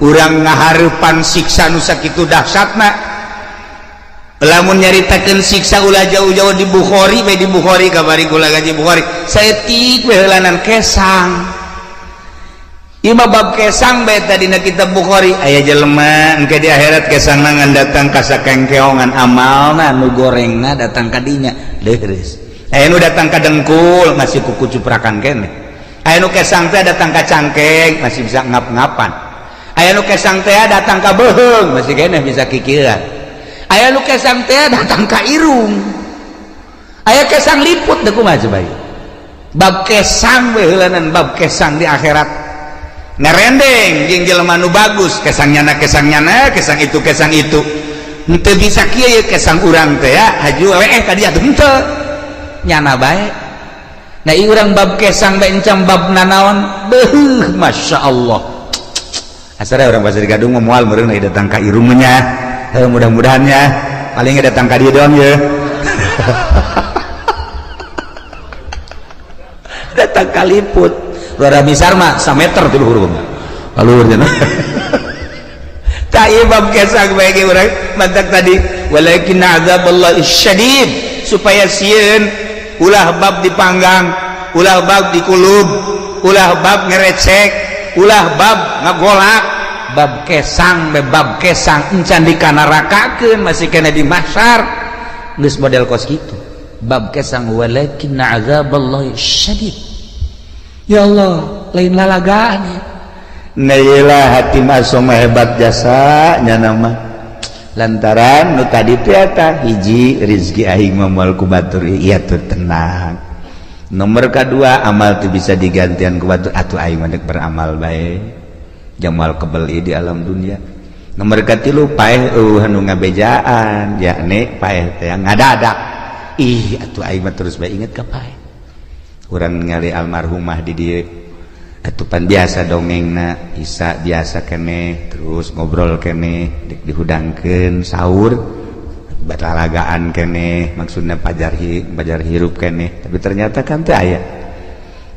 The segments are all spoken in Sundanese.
urang ngaharepan siksa nu sakitu dahsyatna. Lamun nyaritakeun siksa ulah jauh-jauh di Bukhari, bae di Bukhari kabari kula gaji Bukhari. Saeutik we heulanan kesang. Ieu bab kesang bae tadina kitab Bukhari, aya jelema engke di akhirat kesangna ngan datang ka sakengkeongan amalna nu gorengna datang ka dinya leres. Aya nu datang ka dengkul masih kuku cuprakan keneh. Aya nu kesang teh datang ka cangkeng masih bisa ngap-ngapan. Aya nu kesang teh datang ka beuheung masih keneh bisa kikieuan. Aya nu kesang teh datang ka irung. Aya kesang liput teh kumaha coba ieu. Bab kesang we heulanan bab kesang di akhirat. Ngarendeng jeung jelema nu bagus, kesang kesang itu. Henteu bisa kieu ye kesang urang teh ya, haju weeh ka dieu henteu. Nyana bae. Nah ieu urang bab kesang bae encam bab nanaon, beuh masyaallah. Asara urang pasir Gadung moal meureun datang ka irung nya. Mudah-mudahan ya paling datang ka dieu doang ya. Datang ka liput luar misar mah 1 meter tuh luhur alurnya. Ta ieu bab kesang bae ge urang mantak tadi walakin azaballahi syadid, supaya sieun ulah bab dipanggang, ulah bab dikulub, ulah bab ngerecek, ulah bab ngagolak. Bab kesang encan dikanarakakeun masih kena di mahsyar geus model kos kitu. Bab kesang walakin azaballahi syadid. Ya Allah lain lalagaan ya. Nailah hati masoma hebat jasa nya nama lantaran nu tadi teh eta hiji rezeki aing moal ku batur ieu teu tenang. Nomor kedua amal teu bisa digantian ku batur atuh aing mah beramal bae. Jamal kebeli di alam dunia. Nomor katilu paeh anu ngabejaan yakni paeh teh ngadadak. Ih atuh aing mah terus bae inget ka paeh. Urang ningali almarhumah di dieu atuh pan biasa dongengna Isa biasa keneh terus ngobrol keneh dihudangkeun saur batalagaan keneh maksudna pajar hirup keneh tapi ternyata kan teu aya.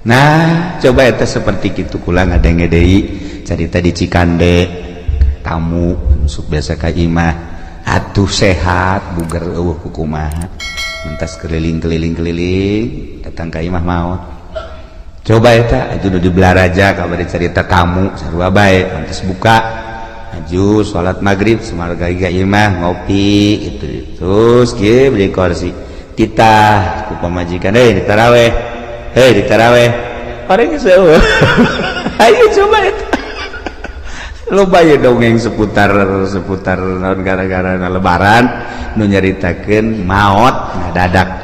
Nah coba eta seperti kitu kula ngadenge deui carita di Cikande tamu sok biasa ka imah atuh sehat buger eueuh kumaha mentas keliling datang ka imah maot coba eta aju nu diblaraja kabari carita tamu sarua bae mentas buka aju salat maghrib sumarga ka imah ngopi itu terus kieu beli kursi titah ku pamajikan ditaraweh orang geus eueuh ayo coba eta loba ye dongeng seputar naon gara-gara lebaran nu nyaritakeun maot ngadadak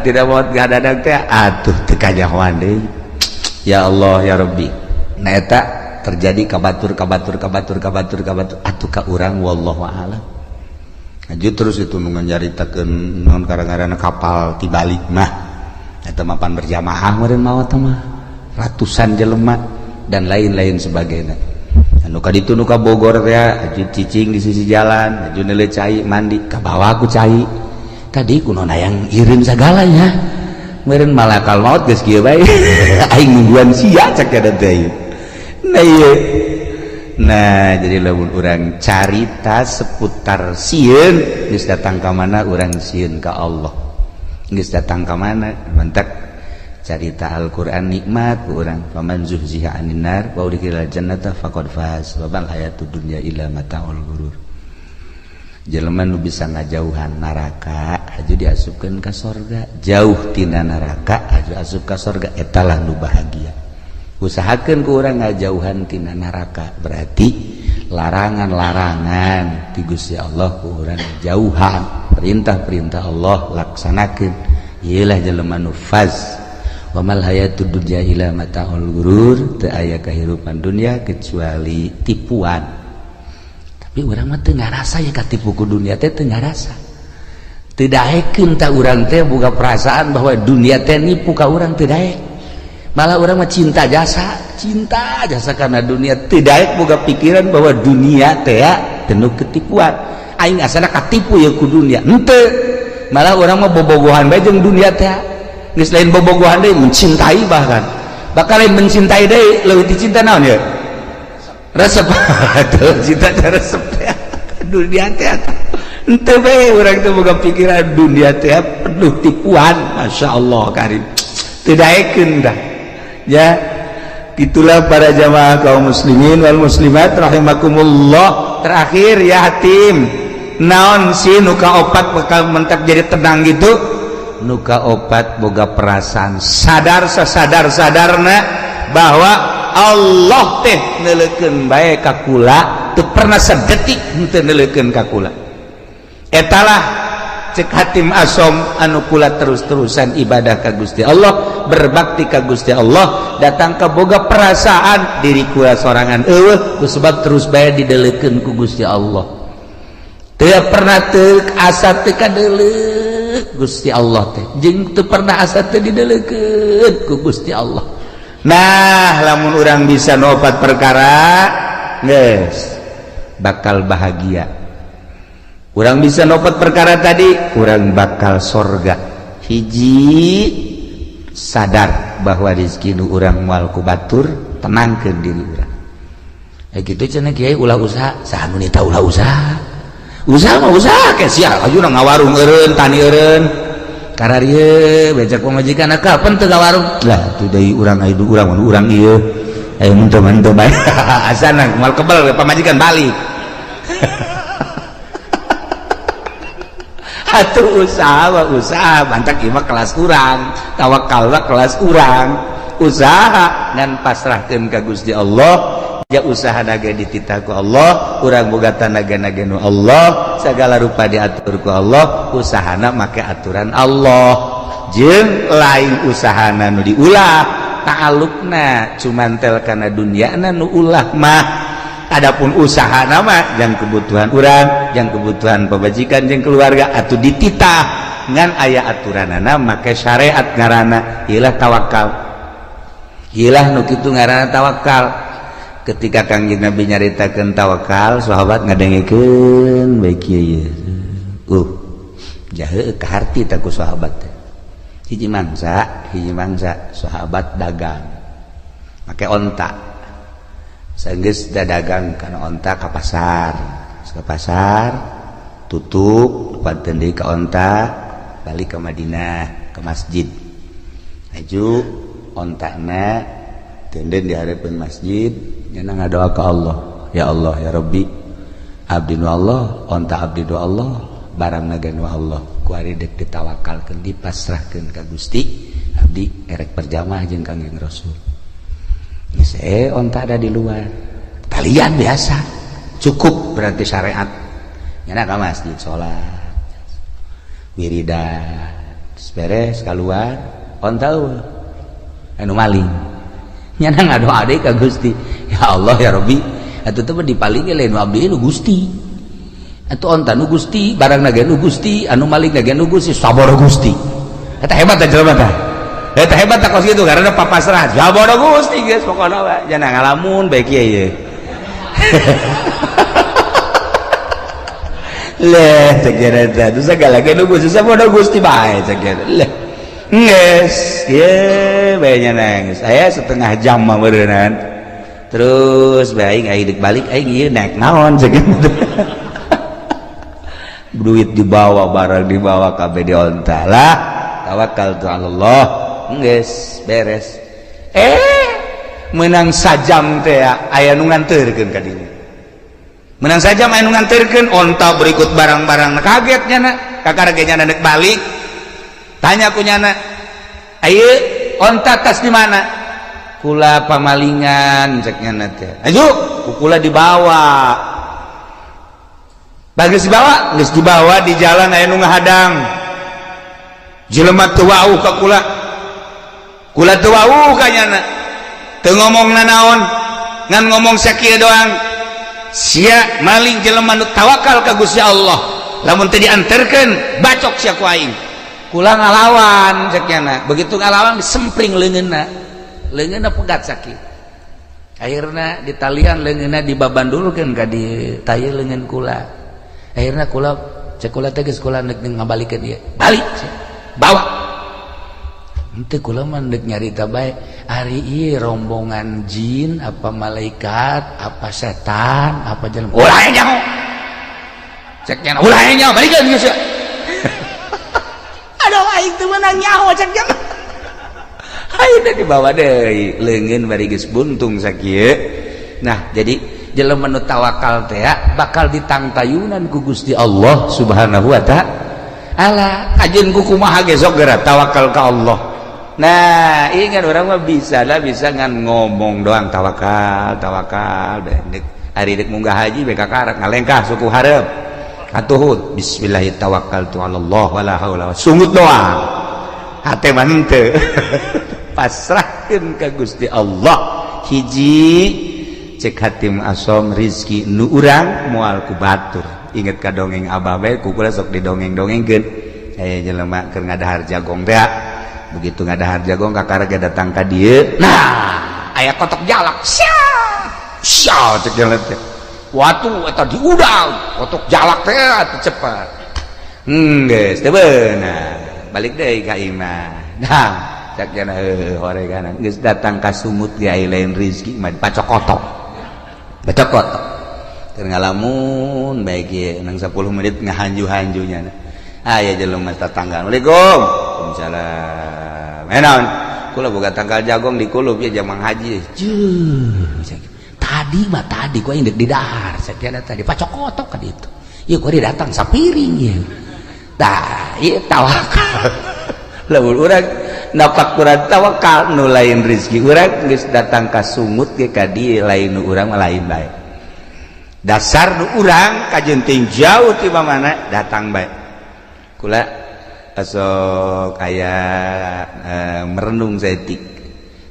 tidak maot ngadadak teh atuh teu kajahoan deui. Ya Allah ya Rabbi nah eta terjadi kabatur atuh ka urang wallahu a'lam. Aju terus itu nu nyaritakeun naon gara-gara kapal tibalik mah eta mapan berjamaah meureun maot mah ratusan jelema dan lain-lain sebagainya. Anu kaditu nu ka Bogor teh aju cicing di sisi jalan, aju neuleuh cai mandi ka bawah ku cai. Tadi kunaon hayang ireun sagalanya. Meureun malakal maut geus kieu bae. Aing nungguan sia cek ada teh. Nah ieu. Nah, jadi lamun urang carita seputar sieun geus datang ka mana urang sieun ka Allah. Geus datang ka mana mentek carita Al-Qur'an nikmat ku urang faman zuhziha 'anil nar wa udkhilal jannata faqad faz wa bal hayatud dunya illa mata'ul ghurur. Jelema nu bisa ngajauhan neraka aju diasupkeun ka sorga, jauh tina neraka aju asup ka sorga eta lah nu bahagia. Usahakeun ku urang ngajauhan tina neraka berarti larangan-larangan ti Gusti Allah ku urang jauhan, perintah-perintah Allah laksanakeun. Ieulah jelema nu faz. Wa mal hayatud dunya illa mata'ul ghurur, teu aya kahirupan dunia kecuali tipuan. Tapi urang mah teu ngarasa ya katipu ku dunia teh teu ngarasa. Teu daekeun ta urang teh boga perasaan bahwa dunia teh nipu ka urang teu daek. Malah urang mah cinta jasa karena dunia teu daek boga pikiran bahwa dunia teh penuh ketipuan. Aing asana katipu ya ku dunia. Henteu. Malah urang mah bobogohan bae jeung dunia teh. Geus lain bobogohan deui mencintai bahkan. Bakal lain mencintai deui leuwih dicinta naon ya? resep atuh cita resep teh dunia teh henteu bae urang teh boga pikiran dunia teh penuh tipuan masyaallah karim teu daekeun dah ya. Itulah para jamaah kaum muslimin wal muslimat rahimakumullah. Terakhir ya hatim naon sih nuka opat bakal mentak jadi tenang gitu. Nuka opat boga perasaan sadar sadarna bahwa Allah teh neulekeun bae ka kula teu pernah sadetik henteu neulekeun ka kula. Etalah cek hatim asom anu kula terus-terusan ibadah ka Gusti Allah, berbakti ka Gusti Allah, datang ka boga perasaan diri kula sorangan eueuh ku sebab terus bae dideulekeun ku Gusti Allah. Teu pernah teu asa teu kadeuleuk Gusti Allah teh, jeung teu pernah asa teu dideulekeun ku Gusti Allah. Nah, lamun urang bisa nopat perkara geus bakal bahagia. Urang bisa nopat perkara tadi, urang bakal sorga. Hiji sadar bahwa rezeki nu urang moal ku batur, tenangkeun diri urang. Kitu cenah kiai ulah usaha, saha nu nita ulah usaha. Usaha mah usaha ke sia, ayeuna ngawarung eureun, tani eureun. Kararieu becak pamajikan kapan teu ngawarung? Lah tu deui urang aya urang ieu. Aya mun teu bae. Asana moal kebal pamajikan balik. Atuh usaha bantak imah kelas urang, tawakal kelas urang, usaha ngan pasrahkeun ka Gusti Allah. Ya usaha naga dititah ku Allah, urang boga tanaga-naga nu Allah, segala rupa diatur ku Allah, usahana make aturan Allah. Jeung lain usahana nu diulah, ta'alluqna cumantel kana dunyana nu ulah mah. Adapun usaha nama yang kebutuhan urang, yang kebutuhan pemajikan, yang keluarga atuh dititah ngan aya aturanana make syariat ngaranna ilah tawakal. Ilah nu kitu ngaranna tawakal. Ketika Kangjeng Nabi nyaritakeun tawakal, sahabat ngadengekeun bae kieu. Jahe ka harti ta ku sahabat teh. Hiji mangsa sahabat dagang. Make onta. Sanggeus dadagang kana onta ka pasar tutup panten deui ka onta balik ke Madinah ke masjid aju ontana tenden di harapan masjid nyana ngadoa ka Allah ya Rabbi abdi nu Allah onta abdi nu Allah barang naga nu Allah ku ari deuk ditawakalkeun dipasrahkeun ka Gusti abdi erek perjamaah jeung Kangjeng Rasul. Saya onta ada di luar kalian biasa cukup berarti syariat nyana ka masjid sholat wiridan beres keluar onta anu maling nyana ngadoa deui ka Gusti ya Allah ya Rabbi atuh teh dipalingi lain abdi nu Gusti atuh onta nu Gusti barang nage nu Gusti anu maling nage nu Gusti saboro Gusti eta hebat ta jelema teh. Eta hebat tak kos gitu karena papasrah. Jabodo Gusti geus pokona we. Jangan ngalamun bae kieu ye. Leh cek eta tuh segala ke nu Gusti sabodo Gusti bae cek eta. Leh. Geus, ye bae nyanang. Saya setengah jam mah beureunan. Terus bae aing deuk balik aing ieu naik naon cek eta. Duit dibawa, barang dibawa kabeh di onta lah. Tawakkaltu 'ala Allah. Geus beres menang sajam teh aya nu nganterkeun ka dieu menang sajam aya nu nganterkeun onta berikut barang-barang kaget nyana kakarage nyana neuk balik tanya ku nyana ayeuna onta tas di mana kula pamalingan cek nyana teh aju kula dibawa bagus dibawa di jalan aya nu ngahadang jelema teu wauh ka kula teu wauh ka nyana teu ngomongna naon ngan ngomong sakieu doang sia maling jelema nu tawakal ka Gusti Allah lamun teu dianterkeun bacok sia ku aing kula ngalawan cek nyana begitu ngalawan disempring leungeunna pegat sakit akhirna ditalian leungeunna dibabandulkeun ka di tayeu leungeun kula akhirna kula cek kula teh geus kula neuk ngabalikeun ieu balik bawa Henteu kula mandek nyarita bae ari ieu rombongan jin apa malaikat apa setan apa jelema ulah nyaho cek nya ulah nyaho balikeun geus ya aduh aing teu meunang nyaho cek nya ayeuna dibawa deui leungeun bari geus buntung sakieu. Nah jadi jelema nu tawakal teh bakal ditangtayunan ku Gusti Allah Subhanahu wa ta'ala. Ajeun ku kumaha ge sok geura tawakal ka Allah. Nah ingat orang mah bisa ngan ngomong doang tawakal dek hari dek munggah haji beka karak ngalengkah suku hareup atuhun bismillahirrahmanirrahim wala haula sungut doang hate mah henteu pasrahkeun ka Gusti Allah. Hiji cek hatim asom rizki nu urang moal ku batur. Inget ka dongeng abah bae ku kula sok didongeng-dongengkeun aya jelema keur ngadahar jagong teh begitu ngadahar jagong kakaraga datang ka dieu nah aya kotok jalak sia cek jalan teh watu eta diudang kotok jalak teh atuh cepet geus teu beunang balik deui ka imah nah cek jana horeganan geus datang ka sumut ge aya lain rezeki mah pacokotok keur ngalamun bae ge nang 10 menit ngahanju-hanjunya aya jelema tetangga Assalamualaikum waalaikumsalam enaon kula boga tanggal jagong di kulub ya jamang haji tadi ku aing di dahar sakiana tadi pacokotok ka ditu ieu ku datang sapiring ieu tah ieu tawakal lamun urang napak urang tawakal nu lain rezeki urang geus datang ka sumut ge ka dieu lain nu urang mah lain bae dasar nu urang kajenting jauh ti mana datang bae kula asok aya merenung setik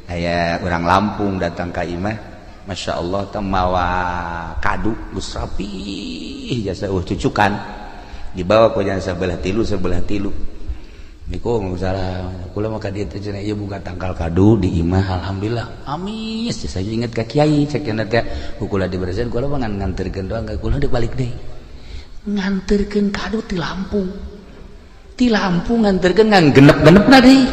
aya orang Lampung datang ka imah Masya Allah teh mawa kadu geus rapi jasa cucukan dibawa ku jana sebelah tilu Assalamualaikum salam kula mah ka dieu teh cenah ieu buka tangkal kadu di imah alhamdulillah amis saya inget ka kiai cek cenah teh kula diberesin kula mah nganterkeun doang kula deuk balik deui nganterkeun kadu ti Lampung nganterkeun ngan genep-genepna deui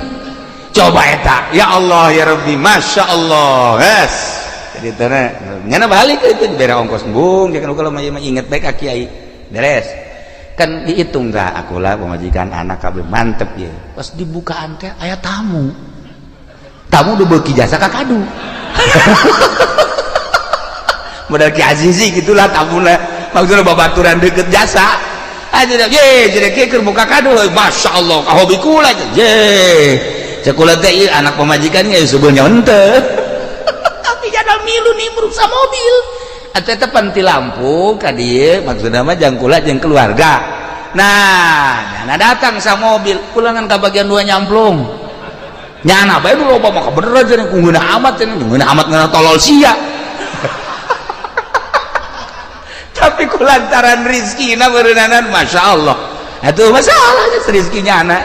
coba eta ya Allah ya Rabbi Masya Allah yes jadi teh nyana balik itu bere ongkos embung jangan kula mah inget bae ka kiai beres kan dihitung tah akulah pemajikan anak kabeh mantep ya pas dibukaan teh aya tamu udah beuki jasa ka kadu modal Ki Azizi gitulah tamuna maksudna babaturan deukeut jasa aja ye jadi keur buka kado Masya Allah ka hobi kula je cek kula teh ieu anak pemajikan ge sebenarnya henteu tapi jadal milu nih meruksa mobil atuh teh pan ti Lampung ka dieu maksudna mah jang kula jeung keluarga nah nyana datang sa mobil kula ngan ka bagian 2 nyamplung nyana bae nu loba mah bener aja ku ngeunah amat ngeunah tolol sia tapi kulantaran rizkina berenang Masya Allah itu masalahnya rizkinya anak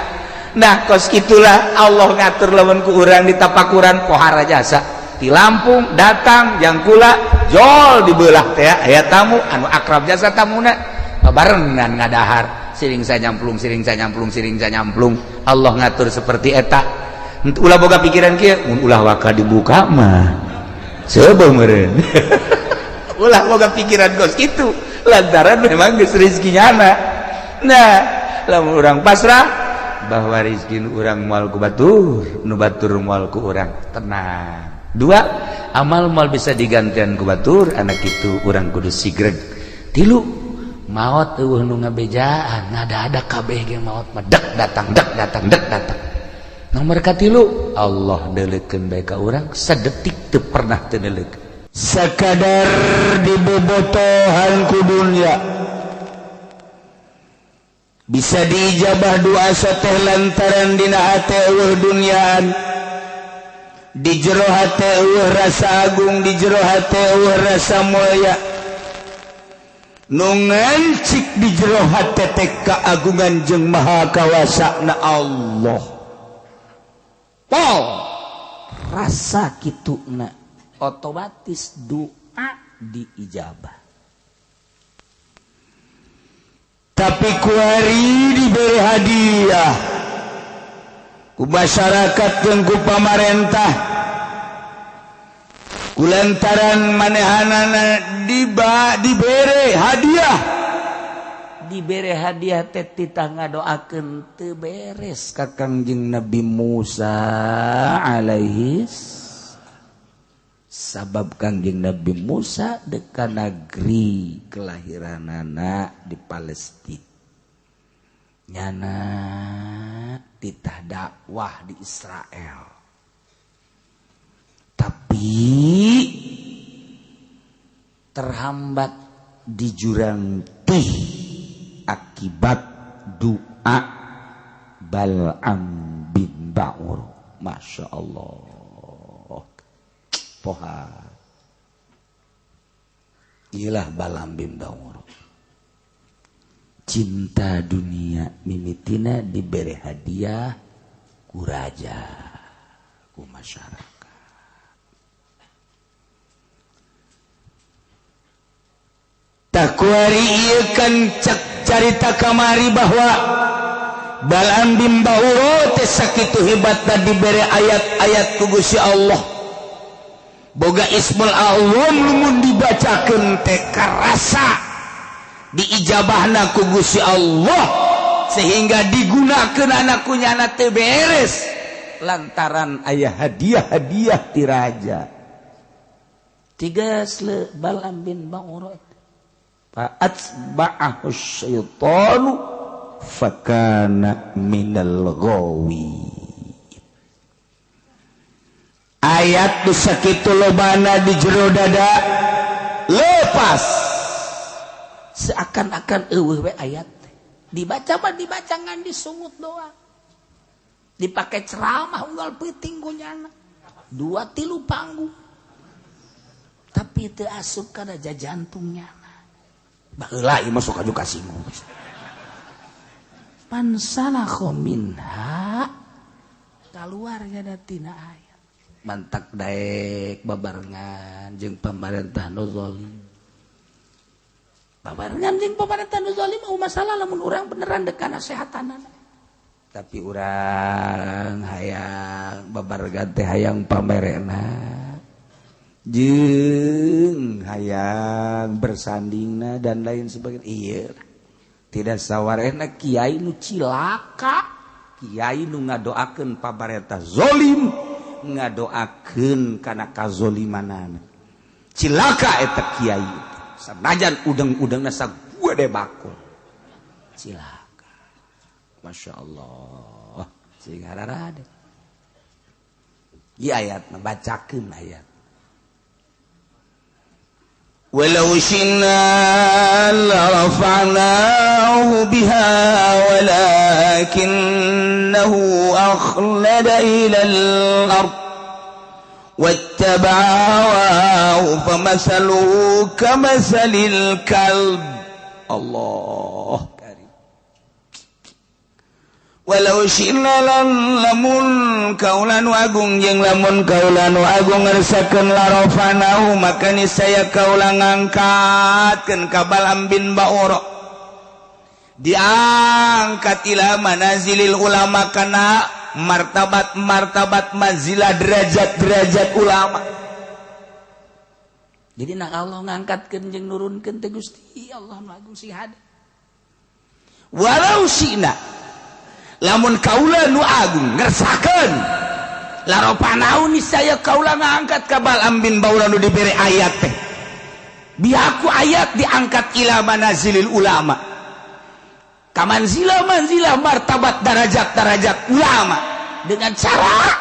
nah kos itulah Allah ngatur lawan ku urang di tapakuran pohara jasa di Lampung datang yang kula jol dibelah teh aya tamu anu akrab jasa tamuna barengan ngadahar siring nyamplung Allah ngatur seperti eta ulah boga pikiran kieu mun ulah waka dibuka mah seubeuh meureun ulah boga pikiran kos gitu lantaran memang geus rezekinya anak nah lamun urang pasrah bahwa rezeki nu urang moal ku batur nu batur moal ku urang tenang 2 amal moal bisa digantian ku batur anak itu urang kudu sigreg 3 maot eueuh nu ngabejaan ngada-ada kabeh ge maot mah dek datang nomor ka 3 Allah deuleukeun bae ka urang sadetik teu pernah teu deuleukeun sekadar dibobotohan ku dunya bisa diijabah doa sateh lantaran dina hate eueuh dunyaan di jero hate eueuh rasa agung di jero hate eueuh rasa mulya nu ngancik di jero hate teh kaagungan jeung maha kawasana Allah rasa kituna otomatis doa diijabah tapi ku hari diberi hadiah masyarakat jeung ku pamarentah kulantaran manehanana dibere hadiah teh titah ngadoakeun teu beres ka Kangjeng Nabi Musa alaihi sabab Kangjeng Nabi Musa deka negeri kelahiranana di Palestina nyana titah dakwah di Israel tapi terhambat di jurang teh akibat doa Bal'am bin Ba'ur. Masya Allah poha ilah Bal'am bin Ba'ur cinta dunia mimitina diberi hadiah ku raja ku masyarakat takwari ieu kan carita kamari bahwa Bal'am bin Ba'ur teh sakitu hebatna dibere ayat-ayat ku Gusti Allah boga Ismul A'zam lumun dibacakeun teh karasa diijabahna ku Gusti Allah sehingga digunakeun anak kunyana teu beres lantaran aya hadiah-hadiah ti raja tigas le Bal'am bin Ba'ur fa'atba'ahu syaitanu fakana minal ghawi ayat nu sakitu lobana di jero dada lepas seakan-akan eueuh we ayat dibaca ngan disungut doang dipake ceramah unggal peuting kunyana 2-3 panggung tapi teu asup kana jajantungnya baheula ieu masuk aju kasinggung pansalakho minha kaluar nya tina ayat mantak daek babarengan jeung pamarentah nu zalim babarengan jeung pamarentah nu zalim masalah lamun urang beneran dek kana sehatanana tapi urang hayang babarengan teh hayang pamerena jeung hayang bersandingna dan lain sebagainya iya tidak sawarehna kiai nu cilaka kiai nu ngadoakeun pamarentah zalim ngadoakeun kana kazolimanana cilaka eta kiai sanajan udang-udangna sagede bakul cilaka Masya Allah sing hararade ieu ayatna bacakeun ayat walau syi'na larafa'nahu biha walakinnahu akhlada ilal ard wattaba'a hawahu famathaluhu kamathalil kalb Allah karim walau syi'na lamun kaulanu agung jeung lamun kaulanu agung ngarsakeun larafanahu maka niscaya kaula ngangkatkeun ka Bal'am bin Ba'ur diangkat ila manazilil ulama kana martabat manzilah derajat ulama jadi nak Allah ngangkatkeun jeung nurunkeun teh Gusti Allah nu agung sihada walau syi'na lamun kaula nu agung ngersakeun larofanahu niscaya kaula ngangkat ka Bal'am bin Ba'ur nu dibere ayat teh bihaku ayat diangkat ila manazilil ulama ka manzilah martabat darajat ulama dengan cara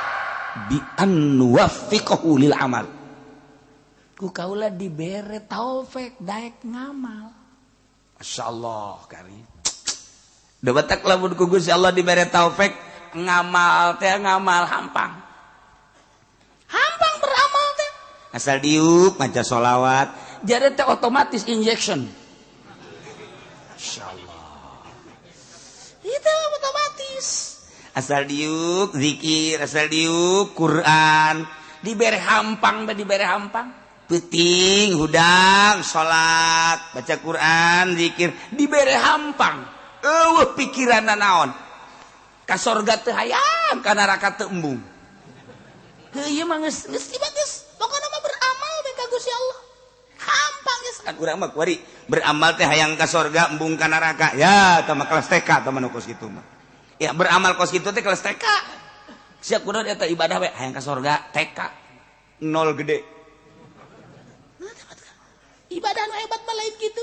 bi an nuwaffiqahu lil amal ku kaula dibere taufik daek ngamal masyaallah karim debetak lamun ku Gusti Allah dibere taufik ngamal teh ngamal hampang beramal teh asal diuk maca sholawat jadi teh otomatis injection masyaallah itu otomatis asal diuk zikir asal diuk Quran dibere hampang peuting hudang salat baca Quran zikir dibere hampang eueuh pikiranna naon ka sorga teu hayang ka neraka teu embung. Heuh mah geus bagus. Pokona mah beramal teh ka Gusti Allah. Gampang geus kan urang mah kuari beramal teh hayang ka sorga embung ka neraka. Ya tah mah kelas TK tah mah kos kitu mah. Ya beramal kos kitu teh kelas TK. Siap kunaon eta ibadah we hayang ka sorga TK. Nol gede. Ibadah nu hebat mah lain kitu.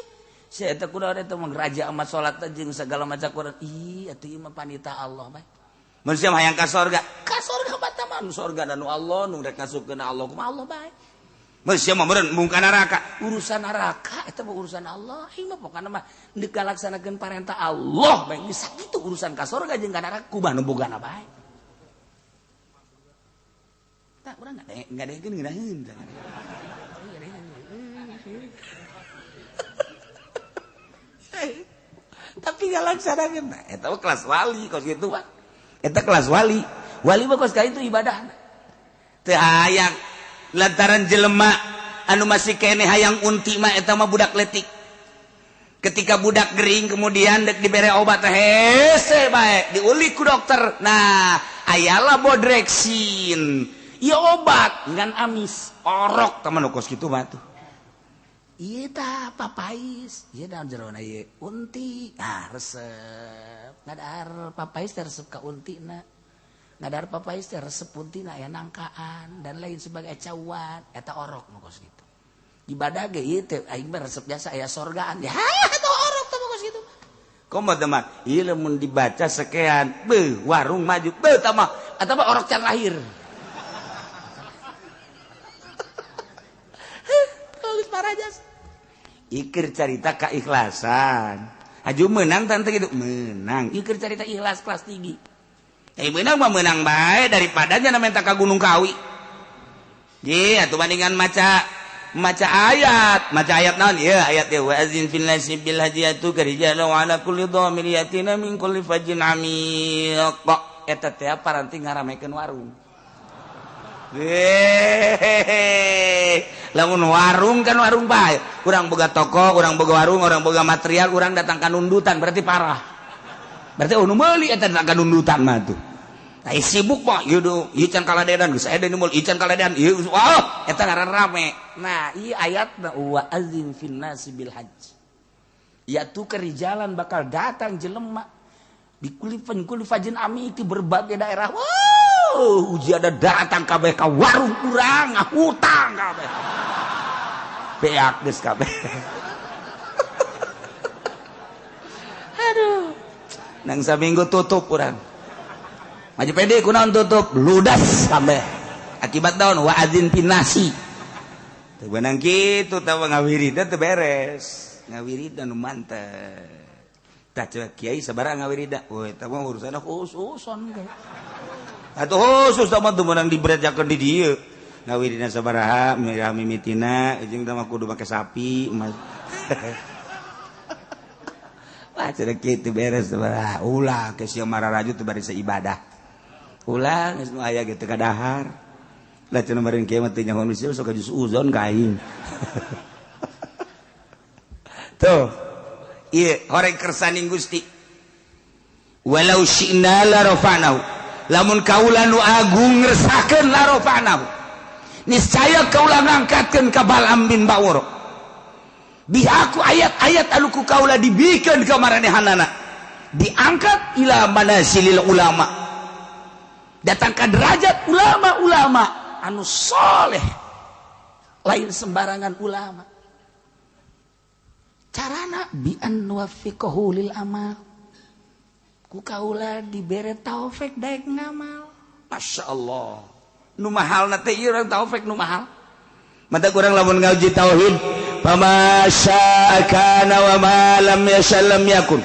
Sia eta kunaon eta mah raja amat salat jeung segala macam Quran. Ih atuh ieu mah panita Allah bae. Mun sia hayang ka sorga bae mah nu sorga dan nu Allah nu rek ngasupkeun Allah kumaha Allah bae. Mun sia mah meureun embung ka neraka. Urusan neraka eta mah urusan Allah. Ieu mah pokona mah deuk ngalaksanakeun parentah Allah bae. Geus sakitu urusan ka sorga jeung ka neraka kumaha nu bogana bae. Tah urang ngadegeun ngeunaheun. Tapi ngalaksanakeun eta mah kelas wali kos kitu Pak. Eta kelas wali mah kos ka itu ibadah teu hayang lantaran jelema anu masih kene hayang unti mah eta mah budak leutik. Ketika budak gering kemudian dek dibere obat hese bae diulik ku dokter. Nah ayalah bodrexin ieu obat ngan amis orok teman kos kitu mah tuh. Ieu tah papais ieu daun jerona ieu unti resep ngadar papais teh resep ka untina ngadar papais teh resep untina aya nangkaan dan lain sebagai cauan eta orok nu kos kitu ibadah ge ieu teh aing mah resep biasa aya sorgaan ya eta orok teh kos kitu komo teman ieu lamun dibaca sekean beuh warung maju beuh tah mah eta mah orok can lahir. Geus parajas ikir carita keikhlasan aju menang tante gitu menang ikir carita ikhlas kelas tinggi menang mah menang bae daripada nya minta ka Gunung Kawi ye atuh bandingan maca ayat naon ieu ayat teh wa azin fil nasi bil hajiyatu karijalu ala kulli dhamir yatina min kulli fajin amiq eta teh paranti ngaramekeun warung. Lamun warung kan warung bae. Urang boga toko, urang boga warung, urang boga material, urang datang ka nundutan berarti parah. Berarti nu meuli eta datang ka nundutan mah tuh. Tah sibuk mah ieu can kaladean geus aya deui mul ieu can kaladean ieu eta ngaran rame. Nah, ieu ayatna wa azin fin nasi bil hajj. Ya tu kerijalan bakal datang jelema di kulli fajin ami di berbagai daerah. Uji ada datang kabeh ka warung urang ngahutang kabeh. Beak geus kabeh. Aduh. Nang saminggu tutup urang. Maju pede kunaon tutup ludas kabeh. Akibat daun wa azin pinasi. Teu beunang kitu tah ngawirid teh beres. Ngawirid anu mantep. Tah kiai sabaraha ngawirid? Oh eta mah urusanna khususon ge. Atuh khusus sama tuh menang diberatjakeun di dieu. Ngawirina sabaraha mimitina jeung teh mah kudu make sapi. Wah cenah kitu beres sabaraha. Ulah ke sia mararaju teh bari ibadah. Ulah geus nu aya ge teu kadahar. Lah cenah meureun kieu mah teu nyaho misi sok jus uzon ka aing. Tuh. Ieu horeng kersaning Gusti. Walau syi'na la rafa'nahu. Lamun kaula nu agung ngresahkeun larofanahu niscaya kaula ngangkatkeun ka Bal'am bin Ba'ur bihaku ayat-ayat anu ku kaula dibikeun ka maranehanana diangkat ila manasilil ulama datang ka derajat ulama-ulama anu soleh lain sembarangan ulama carana bi an wafiqahu lil amal ku kaula dibere taufik daek ngamal. Masya Allah nu mahal na teh ieu urang taufik nu mahal mata kurang lamun ngauji tauhid fama syaa kana wa ma lam yasha lam yakun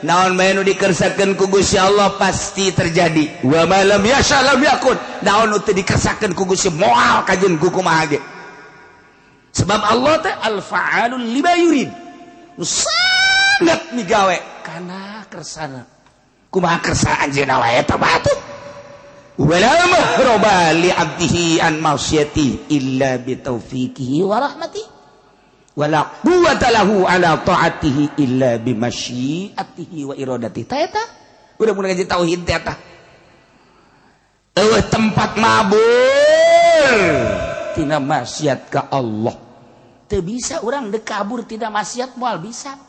naon bae nu dikersakeun ku Gusti Allah pasti terjadi wa ma lam yasha lam yakun naon nu teu dikersakeun ku Gusti moal kajeun ku kumaha ge sebab Allah teh al fa'alul lima yurid nu sangat migawe kana kersana kumaha kersa anjeunna wae eta batuh wala mahroba li abdihi an ma'siyati illa bi taufiqihi wa rahmatihi wala quwwata lahu ala ta'atihi illa bi masyiatihi wa iradatihi ta eta udah mun ngaji tauhid teh eta tempat mabur tina maksiat ka Allah. Teu bisa urang dek kabur tina maksiat moal bisa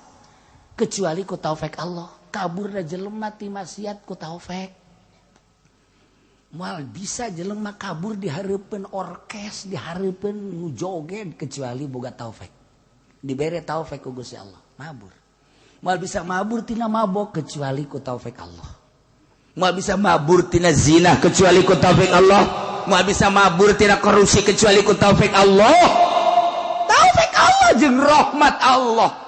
kecuali ku taufik Allah. Kabur da jelema ti maksiat ku taufik. Moal bisa jelema kabur di hareupeun orkes, di hareupeun nu joget kecuali boga taufik. Dibere taufik ku Gusti Allah, mabur. Moal bisa mabur tina mabok kecuali ku taufik Allah. Moal bisa mabur tina zina kecuali ku taufik Allah. Moal bisa mabur tina korupsi kecuali ku taufik Allah. Taufik Allah jeung rahmat Allah.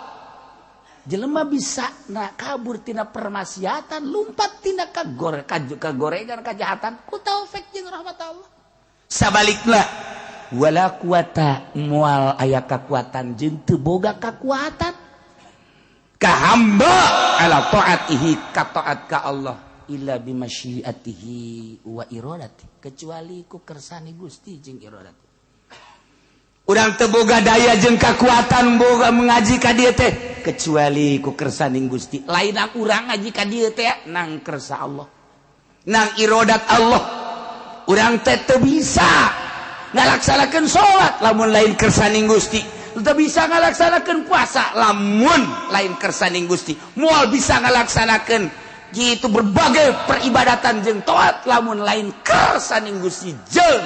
Jelema bisa na kabur tina permaksiatan, lumpat tina kagorengan kejahatan ku taufik jeung rahmat Allah. Sabalikna wala quwata moal aya kakuatan jeung teu boga kakuatan ka hamba ala taatihi ka taat ka Allah. Illa bimasyiatihi wa iradati, kecuali ku kersani Gusti jeung iradati. Urang teu boga daya jeung kakuatan boga mengaji ka dieu teh kecuali ku kersani Gusti. Lainna urang ngaji ka dieu teh nang kersa Allah, nang iradat Allah. Urang teh teu bisa ngalaksanakeun salat lamun lain kersani Gusti. Teu bisa ngalaksanakeun puasa lamun lain kersani Gusti. Moal bisa ngalaksanakeun gitu berbagai peribadatan jeung taat lamun lain kersaning Gusti jeung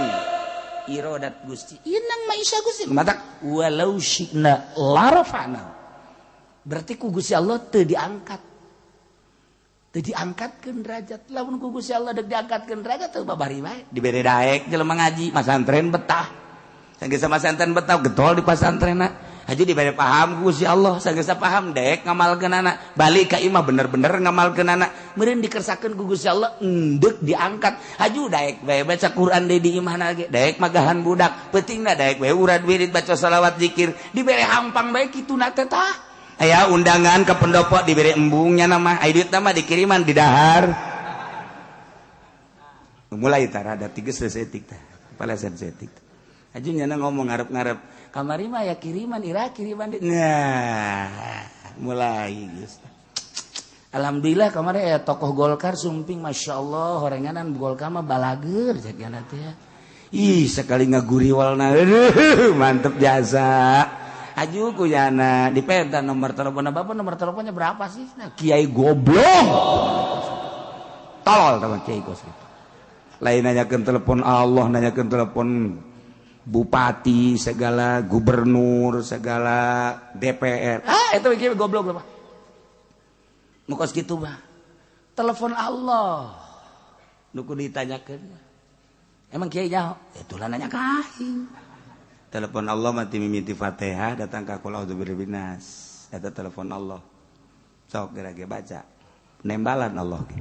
iradat Gusti. Inang maisha Gusti mata walau syi'na larafa'na. Berarti ku Gusti Allah teu diangkat. Teu diangkatkeun derajat. Lamun ku Gusti Allah deuk diangkatkeun derajat teu babari bae. Dibere daek jelema ngaji, masantren betah. Sanggeus masantren betah getol di pasantrenna. Haji diberi paham ku Gusti Allah, sanggeus paham dek ngamalkeunana, balik ka imah bener-bener ngamalkeunana, meureun dikersakeun ku Gusti Allah endek diangkat. Haji daek bae baca Quran deui di imahna ge, daek magahan budak, pentingna daek bae urad wirid baca shalawat zikir, diberi hampang bae kituna teh tah. Aya undangan ke pendopo diberi embungnya nama, aya duitna mah dikiriman di dahar. Mulai tah rada tigeus setik tah, kepala setik. Haji nyana ngomong ngarep-ngarep kamari mah ya kiriman ira kiriman nah mulai geus. Alhamdulillah kemarin ya tokoh Golkar sumping Masya Allah horenganan Golkar mah balager jadiana teh. Ih sekali ngaguriwalna mantep jasa. Aju kuyana dipenta nomor teleponnya bapak, nomor teleponnya berapa sih? Nah, Kiai goblok. Tolol teman Kiai Gos. Lain nanyakeun telepon Allah, nanyakeun telepon bupati, segala gubernur, segala DPR. Itu kieu goblok Pak. Mukos kitu mah. Telepon Allah. Nu kudu ditanyakeun. Emang kieu nya itulah nanya ka aing. Telepon Allah mati mimiti Fatihah datang ka qul a'udzu birabbinas. Eta telepon Allah. Sok geura baca. Nembalan Allah ge.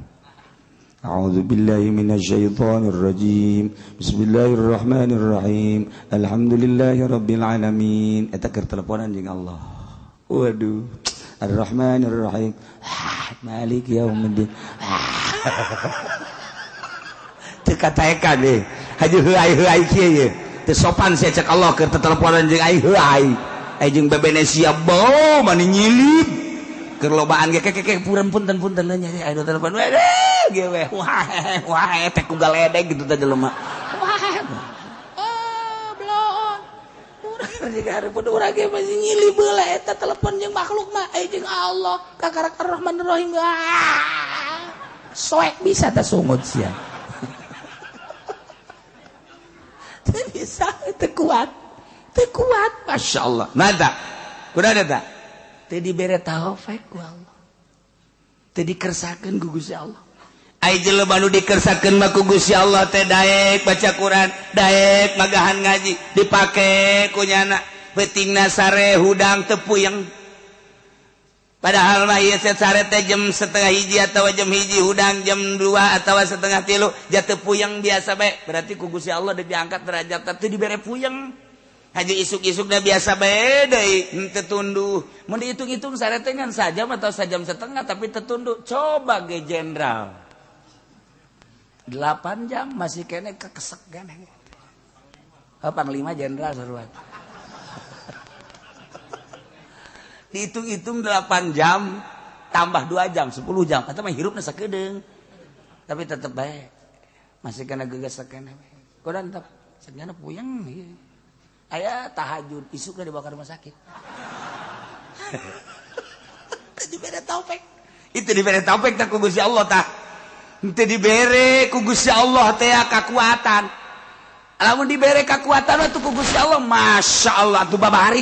A'udzu billahi minasyaitonir rajim. Bismillahirrahmanirrahim. Alhamdulillahirabbil alamin. Eta keur teleponan jeung Allah. Waduh. Ar-Rahmanir Rahim. Malik yaumiddin. Teu kataekan deh. Haji heuai kieu. Teu sopan saya cek Allah keur teleponan jeung ai heuai. Ai jeung bebenesia bau mani nyilip. Keur lobaan ge keke punten nya aya telepon we ge we. Wah teh ku galedeg gitu teh jelema. Wah. Blon. Urang ge hareupeun urang ge masih nyilip heula eta telepon jeung makhluk mah ai jeung Allah kakarak Ar-Rahmanir Rahim. Soek bisa teh sungut sia. Teu bisa teu kuat. Masyaallah. Mata. Kuda ada tak? Teu dibere taufik ku Allah. Teu dikersakeun ku Gusti Allah. Ai jelema nu dikersakeun mah ku Gusti Allah teh daek baca Quran, daek magahan ngaji, dipake ku nyana, peutingna sare hudang teu puyeng. Padahal mah ieu sare teh jam 12:30 atawa jam 1 hudang jam 2 atawa 2:30 jatuh puyeng biasa bae. Berarti ku Gusti Allah diangkat derajat teu dibere puyeng. Haji isuk-isukna biasa bae deui teu tunduh. Mun dihitung-hitung sare teh ngan sajam atau sajam setengah tapi teu tunduh. Coba ge jenderal. 8 jam masih kene kekesek gane. Panglima jenderal saruan. Dihitung-hitung 8 jam tambah 2 jam 10 jam. Eta mah hirupna sakedeung. Tapi tetep bae. masih kena gegas sakene kodan tep sakjana puyeng aya tahajud isukna dibawa ka rumah sakit dibere taufik itu dibere taufik tak ku Gusti Allah tah teu dibere ku Gusti Allah teh kakuatan lamun dibere kakuatan atuh ku Gusti Allah masyaallah atuh babari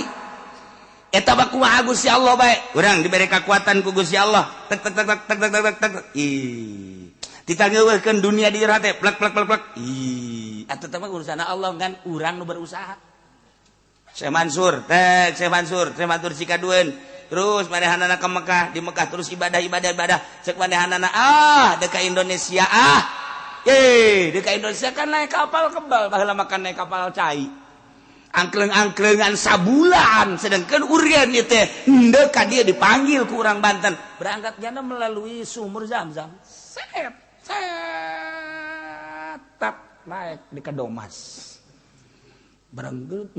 eta mah kumaha Gusti Allah bae urang dibere kakuatan ku Gusti Allah tek tek tek tek tek tek tek ih ditangeukeun dunia di teh plek plek plek plek ih atuh teh mah urusan Allah kan urang nu berusaha Syekh Mansur Cikadueun terus manehanana ke Mekah di Mekah terus ibadah cek manehanana dek ka Indonesia dek ka Indonesia kan naik kapal kebal baheula makan naik kapal cai angkleng-angklengan sabulan sedangkan urang ieu teh henteu ka dieu dipanggil ku urang Banten berangkatnya melalui sumur Zam-Zam tap naik di Kedomas berangkat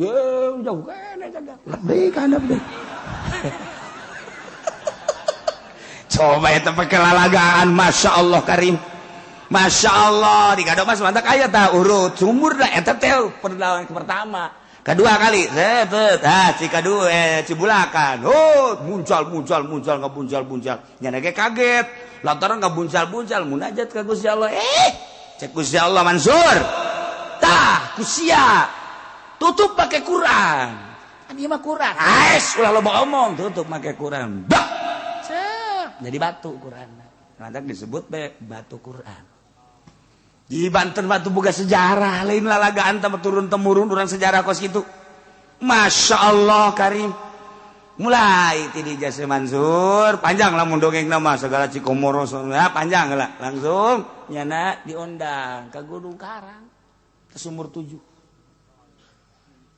jauh kan lebih kan lebih coba itu pakai lalagaan Masya Allah Karim Masya Allah di Kedomas mantap aya tah urut sumur dah eta teh perlawanan pertama kedua kali Cibulakan muncul nyana ge kaget lantaran ngabuncal munajat ka Gusti Allah cek Gusti Allah Mansur tah kusia tutup pakai Quran kan ieu mah Quran ulah loba omong tutup pakai Quran jadi batu Quran lantak disebut batu Quran di Banten batu boga sejarah lain lalagaan tambah turun temurun urang sejarah kos kitu Masya Allah Karim mulai ti di Jasa Mansur panjang lamun dongeng nama segala Cikomoro panjang lah langsung nyana diundang ke Gunung Karang ke Sumur 7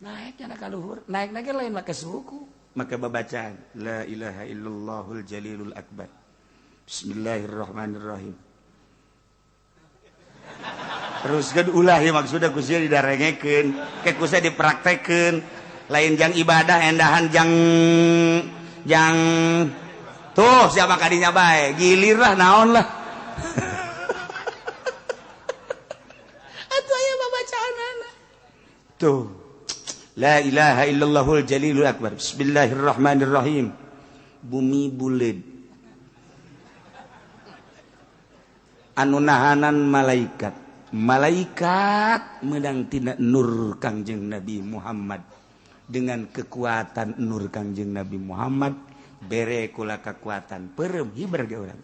naik nyana ka luhur naik lain make suku make babacaan la ilaha illallahul jalilul akbar bismillahirrahmanirrahim terus kan ulah ya maksudnya kusnya didarengekeun ke kusnya dipraktekeun lain jang ibadah endahan jang tuh siapa kadinya bae gilir lah naon lah atuh aya babacaanana tuh la ilaha illallahul jalilul akbar bismillahirrahmanirrahim bumi buleud anu nahanan malaikat menang tina nur Kangjeng Nabi Muhammad dengan kekuatan nur Kangjeng Nabi Muhammad bere kula kekuatan perem hiber ge urang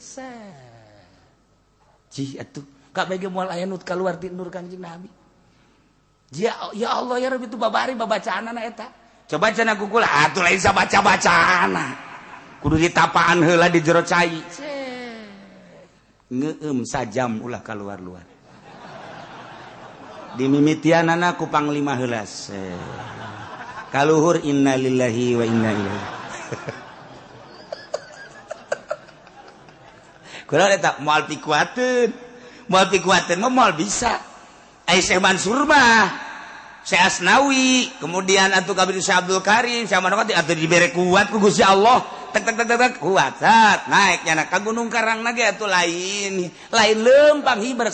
cih atuh ka bege moal aya nu kaluar ti nur Kangjeng Nabi ya Allah ya Rabbi itu babari babacaanana eta coba cenah kukula atuh lain sabaca-bacaana kudu ditapaan heula di jero cai ngeueum sajam ulah kaluar-luar dimimitianana ku panglima heula kaluhur innalillahi wa inna ilaihi kula eta moal pikuateun mah moal bisa ai Syekh Mansur mah Syekh Asnawi kemudian atuh kabeh Syekh Abdul Karim Syekh Manokati atuh dibere kuat ku Gusti Allah tek kuat naik nyana ka Gunung Karang na ge atuh lain lempang hiber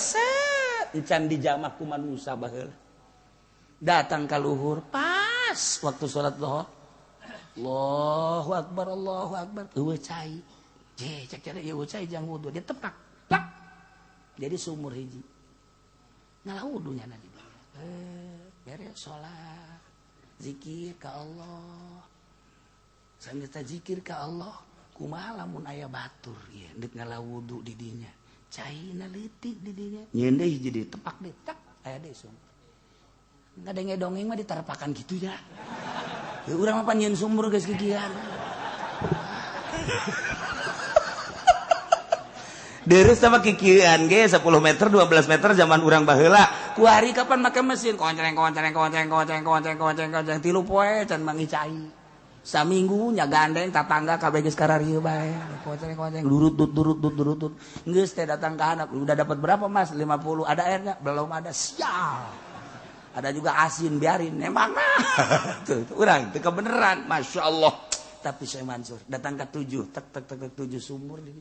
encan dijamah ku manusia baheula datang ka luhur pas waktu salat zuhur Allahu akbar eueuh cai cek cara ieu cai jang wudu dia tepak plak jadi sumur hiji ngalah wudu nya di dieu beres salat zikir ka Allah sambil zikir ka Allah kumaha lamun aya batur ieu deuk ngalah wudu di dinya caina leutik di dinya nyeun deui jadi tepak deui tak aya deui sumur ngadenge dongeng mah ditarapakan kitu nya urang mah panjeun sumur geus kikian Deres sama kikian ge 10 meter 12 meter zaman urang baheula ku hari kapan make mesin konceng 3 poe can mangi cai saminggu nya gandeng tatangga kabeh geus kararieu bae konceng durut geus teh datang ka anak udah dapat berapa Mas 50 ada airnya belum ada sial ada juga asin biarin emang tuh urang teu kebeneran masyaallah tapi Syekh Mansur datang ke 7 tek 7 sumur di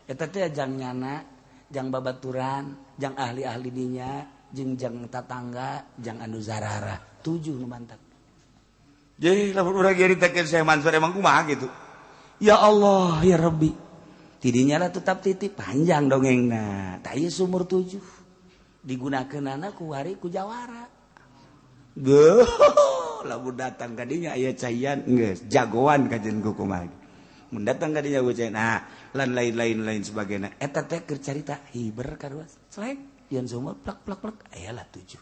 eta teh jang nyana jang babaturan jang ahli-ahli dinya jang tatangga jang anu zarara 7 nu mantap jadi lamun urang nyaritakeun Syekh Mansur emang kumaha gitu ya Allah ya Rabbi tidinya lah tetap titip panjang dongengna tah ieu sumur 7 digunakeunana ku wari ku jawara lamun datang ka dinya aya cahian geus jagoan kajen ku kumaha mun datang ka dinya bocah nah lan lain-lain sebagainya eta teh keur carita hiber kadua selek yen sumur plak aya lah 7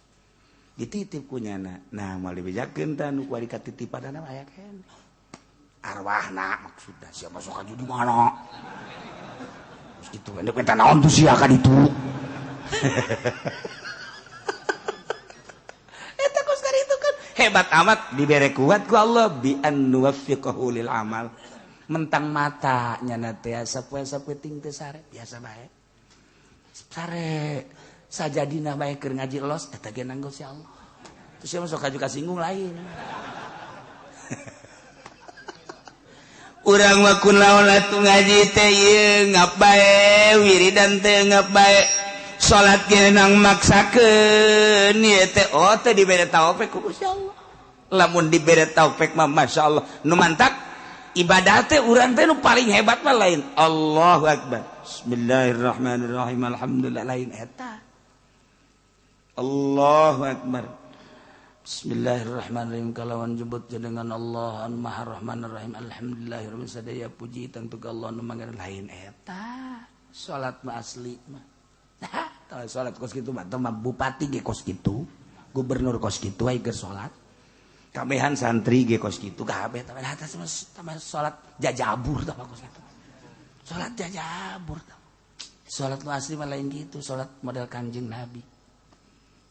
dititip ku nyana nah moal dibejakeun tah nu kuari katitipanana aya keneh arwahna maksudna sia masuk aju di mana terus kitu endek minta naon tuh sia ka ditu eta kos kari itu kan hebat amat dibere kuat ku Allah bi an nuwaffiqahu lil amal mentang mata nyana teh sapoe-sapoe ting teh sare biasa bae sare sajadina bae keur ngaji los eta ge nanggo si Allah terus sia masuk aju kasinggung lain urang mah kunaon atuh ngaji teh ieu ngap bae wiridan teh ngap bae salat ge nang maksakeun ieu teh teh dibere taufik ku Gusti Allah lamun dibere taufik mah masyaallah nu mantap ibadah teh urang teh nu paling hebat mah lain Allahu akbar bismillahirrahmanirrahim alhamdulillah lain eta Allahu akbar bismillahirrahmanirrahim kalawan jebut dengan Allah anu maha rahmanir rahim alhamdulillahirabbil sadaya puji tentu ka Allah nu mangga lain eta salat mah asli mah tah salat kos kitu mah teh bupati ge kos kitu gubernur kos kitu aya keur salat kabehan santri ge kos kitu kabeh tah salat jajabur tah kos kitu salat jajabur tah salat nu asli mah lain kitu salat model Kangjeng Nabi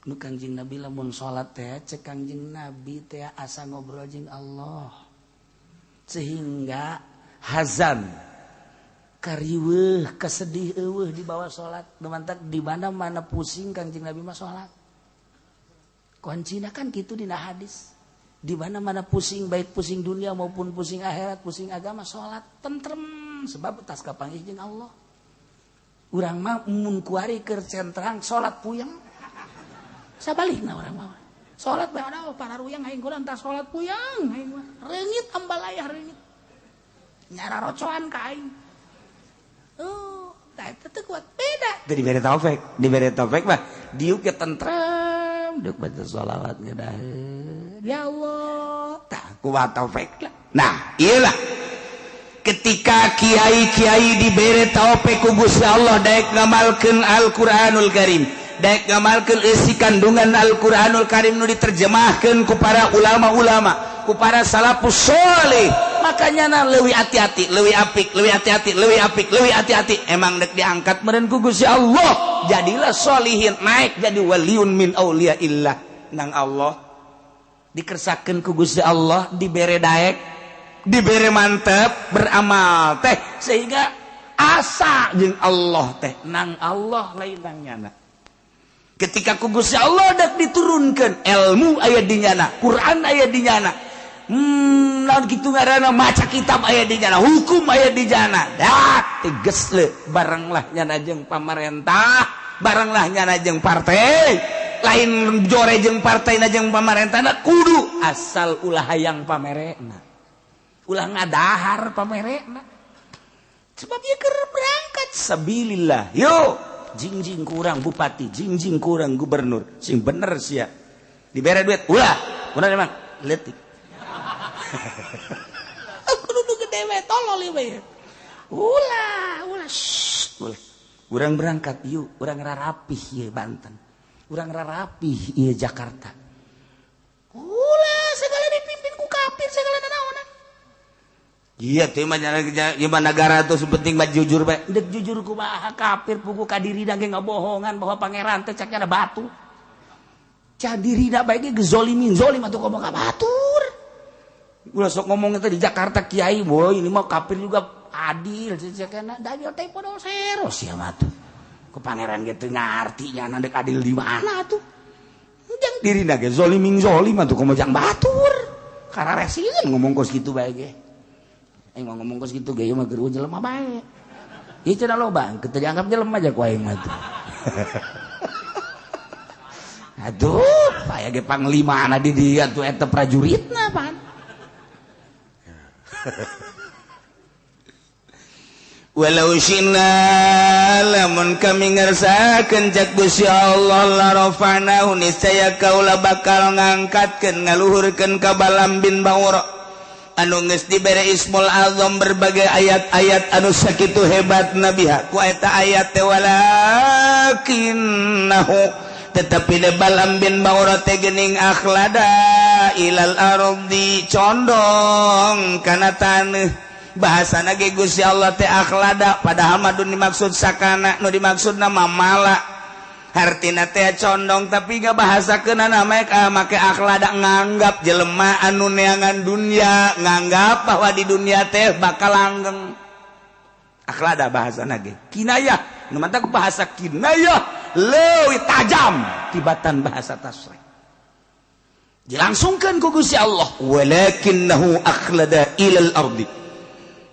nu Kangjeng Nabi lamun salat teh cek Kangjeng Nabi teh asa ngobrol jeung Allah sehingga hazan kariweuh kasedih eueuh di bawah salat nu mantap di mana-mana pusing Kangjeng Nabi mah salat kuncina kan kitu dina hadis di mana-mana pusing baik pusing dunia maupun pusing akhirat pusing agama salat tentrem sebab tas kapanggih jeung Allah urang mah mun kuari keur centrang salat puyeng sabalikna urang mah salat bae ada para ruyang aing kurang tah salat puyeng aing mah reungit ambalayah reungit nyara rocoan ka aing tah eta teh kuat beda teh dibere taufik mah diuk ge tentrem deuk baca shalawat ngeudaheun ya Allah tah kuat taufik lah nah iyalah ketika kiai-kiai dibere taufik ku Gusti Allah daek ngamalkeun Al-Qur'anul Karim daek ngamalkeun isi kandungan Al-Qur'anul Karim nu diterjemahkeun ku para ulama-ulama ku para salafus saleh makanya na leuwih hati-hati leuwih apik leuwih hati-hati emang dek diangkat meureun ku Gusti Allah jadilah sholihin naik jadi waliun min auliyaillah nang Allah dikersakeun ku Gusti Allah dibere daek dibere mantep beramal teh sehingga asa jeung Allah teh nang Allah lain nang nyana ketika ku Gusti Allah dak diturunkeun ilmu aya di nyana Quran aya di nyana naon kitu ngaranna maca kitab aya di nyana hukum aya di nyana dak teges le bareng lah nyana jeung pamarentah bareng lah nyana jeung partai lain jore jeung partaina jeung pamarentahna kudu asal ulah hayang pamerena ulah ngadahar pamerena sebab ieu keur berangkat sabilillah yo jingjing kurang bupati jingjing kurang gubernur sing bener sia dibere duit ulah emang leutik kudu gede we tolol ieu we ulah urang berangkat yuk urang rarapih ieu Banten urang rarapih ieu Jakarta ulah segala dipimpin ku kafir segala nanaonan iya teh mah negara tuh sepenting mah jujur bae dek jujur kumaha kafir pugu ka dirina ge ngabohongan bahwa pangeran teh caknya ada batu cah dirina bae ge gezolimin zolim atuh ngomong ka batur ulah sok ngomong teh di Jakarta kiai boy ini mah kafir juga adil cakna danyol teh podo sero sia mah tuh ku pangeran ge teu ngarti nya dek adil di mana tuh jang dirina ge zolimin zolim atuh kumaha jang batur kararesieun ngomong kos kitu bae ge aing ngomong kos kitu ge mah keur jelema bae ieu cenah loba teu dianggap jelema aja ku aing mah teh. Aduh, aya ge panglimana di dieu tuh eta prajuritna pan. Walau syi'na lamun kami ngarsakeun cak Gusti Allah la rafa'nahu niscaya kaula bakal ngangkatkeun ngaluhurkeun ka Balam bin Ba'ura anu geus dibere Ismul Azam berbagai ayat-ayat anu sakitu hebatna biha ku eta ayat teh walakinnahu tetapi de Balam bin Ba'ura teh geuning akhlada ilal ardi condong kana taneuh bahasana ge Gusti Allah teh akhlada padahal mah dimaksud sakana nu dimaksudna mamala hartina teh condong tapi gak bahasakeunana make akhlada nganggap jelema anu neangan dunia nganggap bahwa di dunia teh bakal langgeng akhlada bahasana ge kinayah nu mantap bahasa kinayah leuwih tajam tibatan bahasa tasrih dilangsungkeun ku Gusti Allah walakinnahu akhlada ilal ardi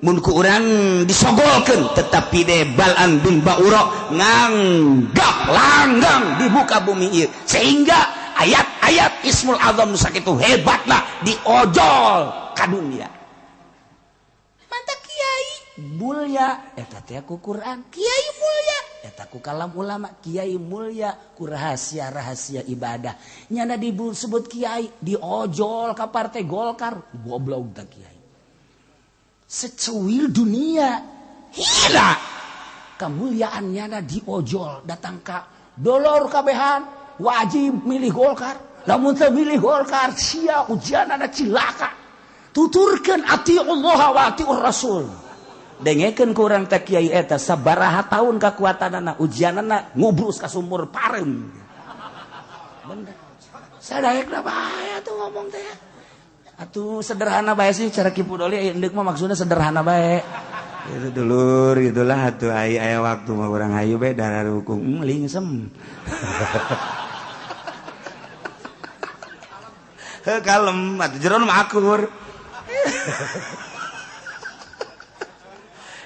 mun ku urang disogolkeun tetapi de Balam bin Ba'ura nganggap langgang di muka bumi ieu sehingga ayat-ayat Ismul Azam nu sakitu hebatna diojol ka dunia mantap kiai mulia eta teh ku Quran kiai mulia eta ku kalam ulama kiai mulia ku rahasia-rahasia ibadah nyana disebut kiai diojol ka partai Golkar goblok tah kiai secuil dunia hila kemuliaannya na diojol datang ka dolor kabehan wajib milih Golkar namun teu milih Golkar sia ujianana cilaka tuturkeun ati Allah wa atiur Rasul dengekeun ku urang teh kiai eta sabaraha taun kakuatanana ujianana ngubrus ka sumur pareum bener sadaekna bahaya tuh ngomong teh atuh sederhana bae sih cara Kipu Doli endek mah maksudnya sederhana bae. Itu dulur gitulah atuh aya waktu mah urang hayu bae darah rukung lingsem. Heuh kalem atuh jero mah akur.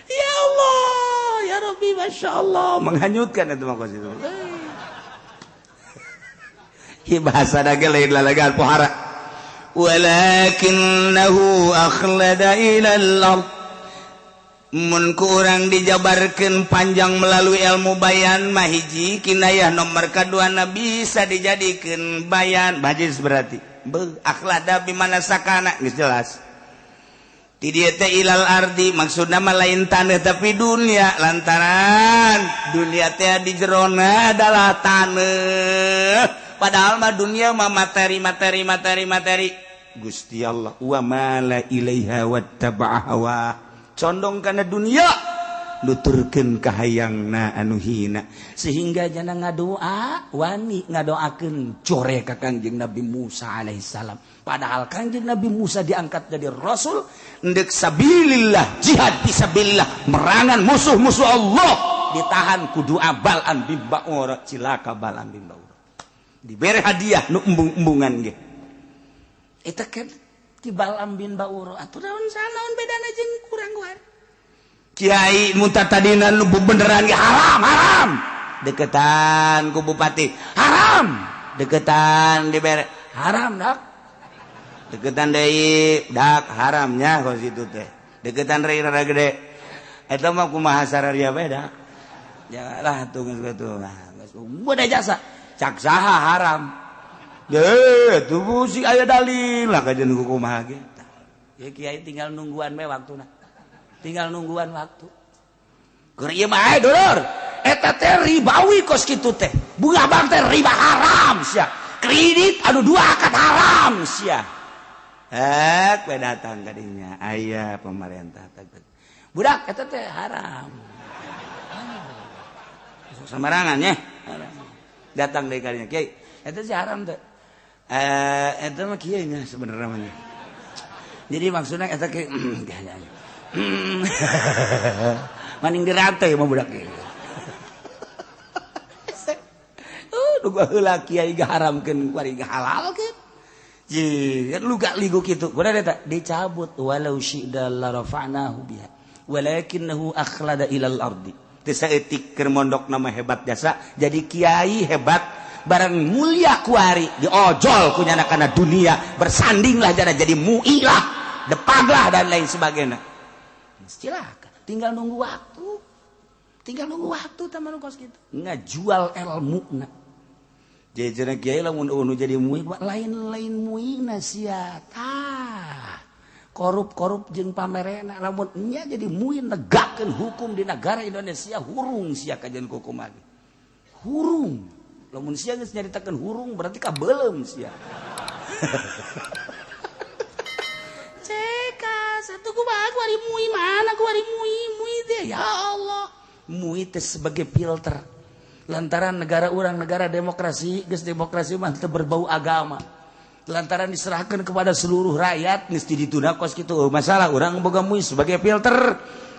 Ya Allah, ya Rabbi masyaallah menghanyutkan itu mah kositu. Ieu bahasa dage lain lalagan pohara. Walakinnahu akhlada ilal ard mun kurang dijabarkeun panjang melalui ilmu bayan mah hiji kinayah nomor kadua na bisa dijadikeun bayan bajis berarti akhlada bimana sakana geus jelas ti dieu teh ilal ardi maksudna mah lain taneuh tapi dunia lantaran dunia teh di jerona adalah taneuh padahal mah dunia mah materi Gusti Allah wa mala ilaiha wattaba'a hawa condong kana dunia nuturkeun ka hayangna anu hina sehingga jana ngadoa wani ngadoakeun core ka Kangjeng Nabi Musa alaihissalam padahal Kangjeng Nabi Musa diangkat jadi rasul endek sabilillah jihad fisabilillah merangan musuh-musuh Allah ditahan ku doa Balam bin Ba'ura cilaka Balam bin Ba'ura dibere hadiah nu embung-embungan ge eta kan ti Balam bin Ba'ura atuh naon sanaon bedana jeung kurang guar kiai muntah tadina nu beneran ge haram deketan ku bupati haram deketan dibere haram dak deketan deui dak haramnya kos itu teh deketan rada gede eta mah kumaha sararia bae dak janganlah atuh geus kitu geus beda jasa cak saha haram tuh si aya dalil lah kajian kumaha ge. Ya kiai tinggal nungguan we waktuna. Tinggal nungguan waktu. Keur ieu mah dulur, eta teh ribawi kos kitu teh. Bunga bang teh riba haram sia. Kredit anu dua akad haram sia. We datang ka dinya aya pemerintah teh. Budak eta teh haram. Samarangan nya. Datang deui ka dinya kiai. Eta sih haram teh. Itu mah kieu nya sebenarnya mah. Jadi maksudnya eta ke maning dirate mah budak ieu. Duga heula kiai gaharamkeun kuari gahalalkeun. Ji, luga ligu kitu. Kumaha eta? Dicabut walau syi'da la rafa'nahu biha. walakinnahu akhlada ilal ardi teu saeutik keur mondok nama hebat jasa jadi kiai hebat barang mulia kuari diojol kunyana kana dunia bersandinglah jadi mu'i lah depaglah dan lain sebagainya silakan tinggal nunggu waktu taman kos gitu ngajual ilmuna jadi kiai lamun jadi mu'i lain mu'ina sia tah korup jeung pamerena lamun nya jadi mu'i negakeun hukum di negara Indonesia hurung sia kajian hukum lagi hurung lamun sia geus nyaritakeun hurung berarti kabeulem sia ceka satu ku ari mu'i mana ku ari mu'i teh ya Allah mu'i teh sebagai filter lantaran negara urang negara demokrasi geus demokrasi mah teu berbau agama lantaran diserahkan kepada seluruh rakyat geus dituna kos kitu masalah urang boga mu'i sebagai filter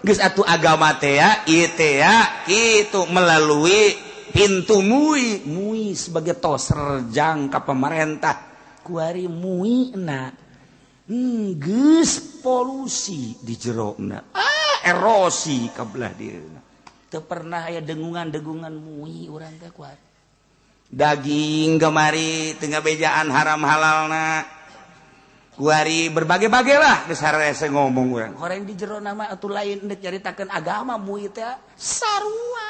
geus atuh agama teh ya ieu teh ya kitu melalui pintu mu'i sebagai toser jang ka pemerintah kuari mu'ina geus polusi di jerona erosi ka belah dieuna teu pernah aya dengungan mu'i urang teh kuari daging kemari tengah bejaan haram halalna kuari berbagai-bagai lah geus harese ngomong urang horeng di jero nama atuh lain endek nyaritakeun agama mu'i teh sarua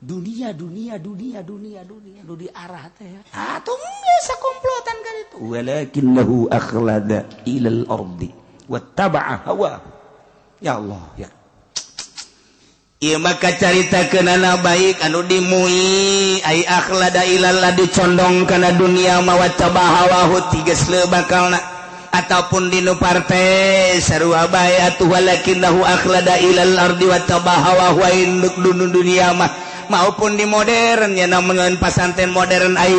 dunia nu diarah teh atuh biasa komplotan kan itu walakinnahu akhlada ilal ardi wattaba'a hawa ya Allah ya ieu maka caritakeunana baik anu dimu'i ai akhlada ilal dicondong kana dunia mawattaba hawahu tiges leu bakalna ataupun dinu partai sarua bae atuh walakinnahu akhlada ilal ardi wattaba hawahu induk dunia mah maupun di modern ya namun pasantren modern ai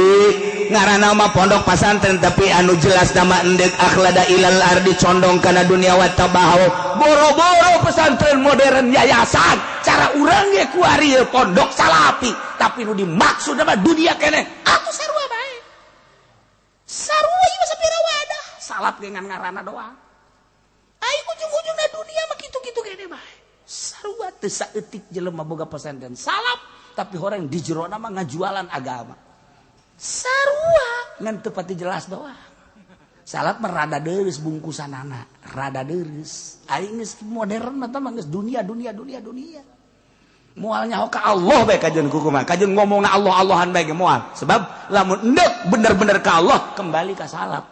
ngaranna mah pondok pasantren tapi anu jelas nama endek akhlada ilal ardi condong kana dunia wattabahu boro-boro pesantren modern yayasan cara urang ge kuari pondok salapi tapi nu dimaksud nama dunia keneh atuh sarua bae sarua ieu sapira wadah salap ge ngan ngaranna doang ai ujung-ujungna dunia mah kitu-kitu keneh bae sarua teu saeutik jelema boga pesantren salap tapi orang di jero nama ngajualan agama sarua ngan teu pati jelas doang salap mah rada deureus bungkusanana rada deureus aing geus modern mah tah geus dunia moal nyaho ka Allah bae kajeun kumaha kajeun ngomongna Allah-Allahan bae ge moal sebab lamun endek bener-bener ka Allah kembali ka salap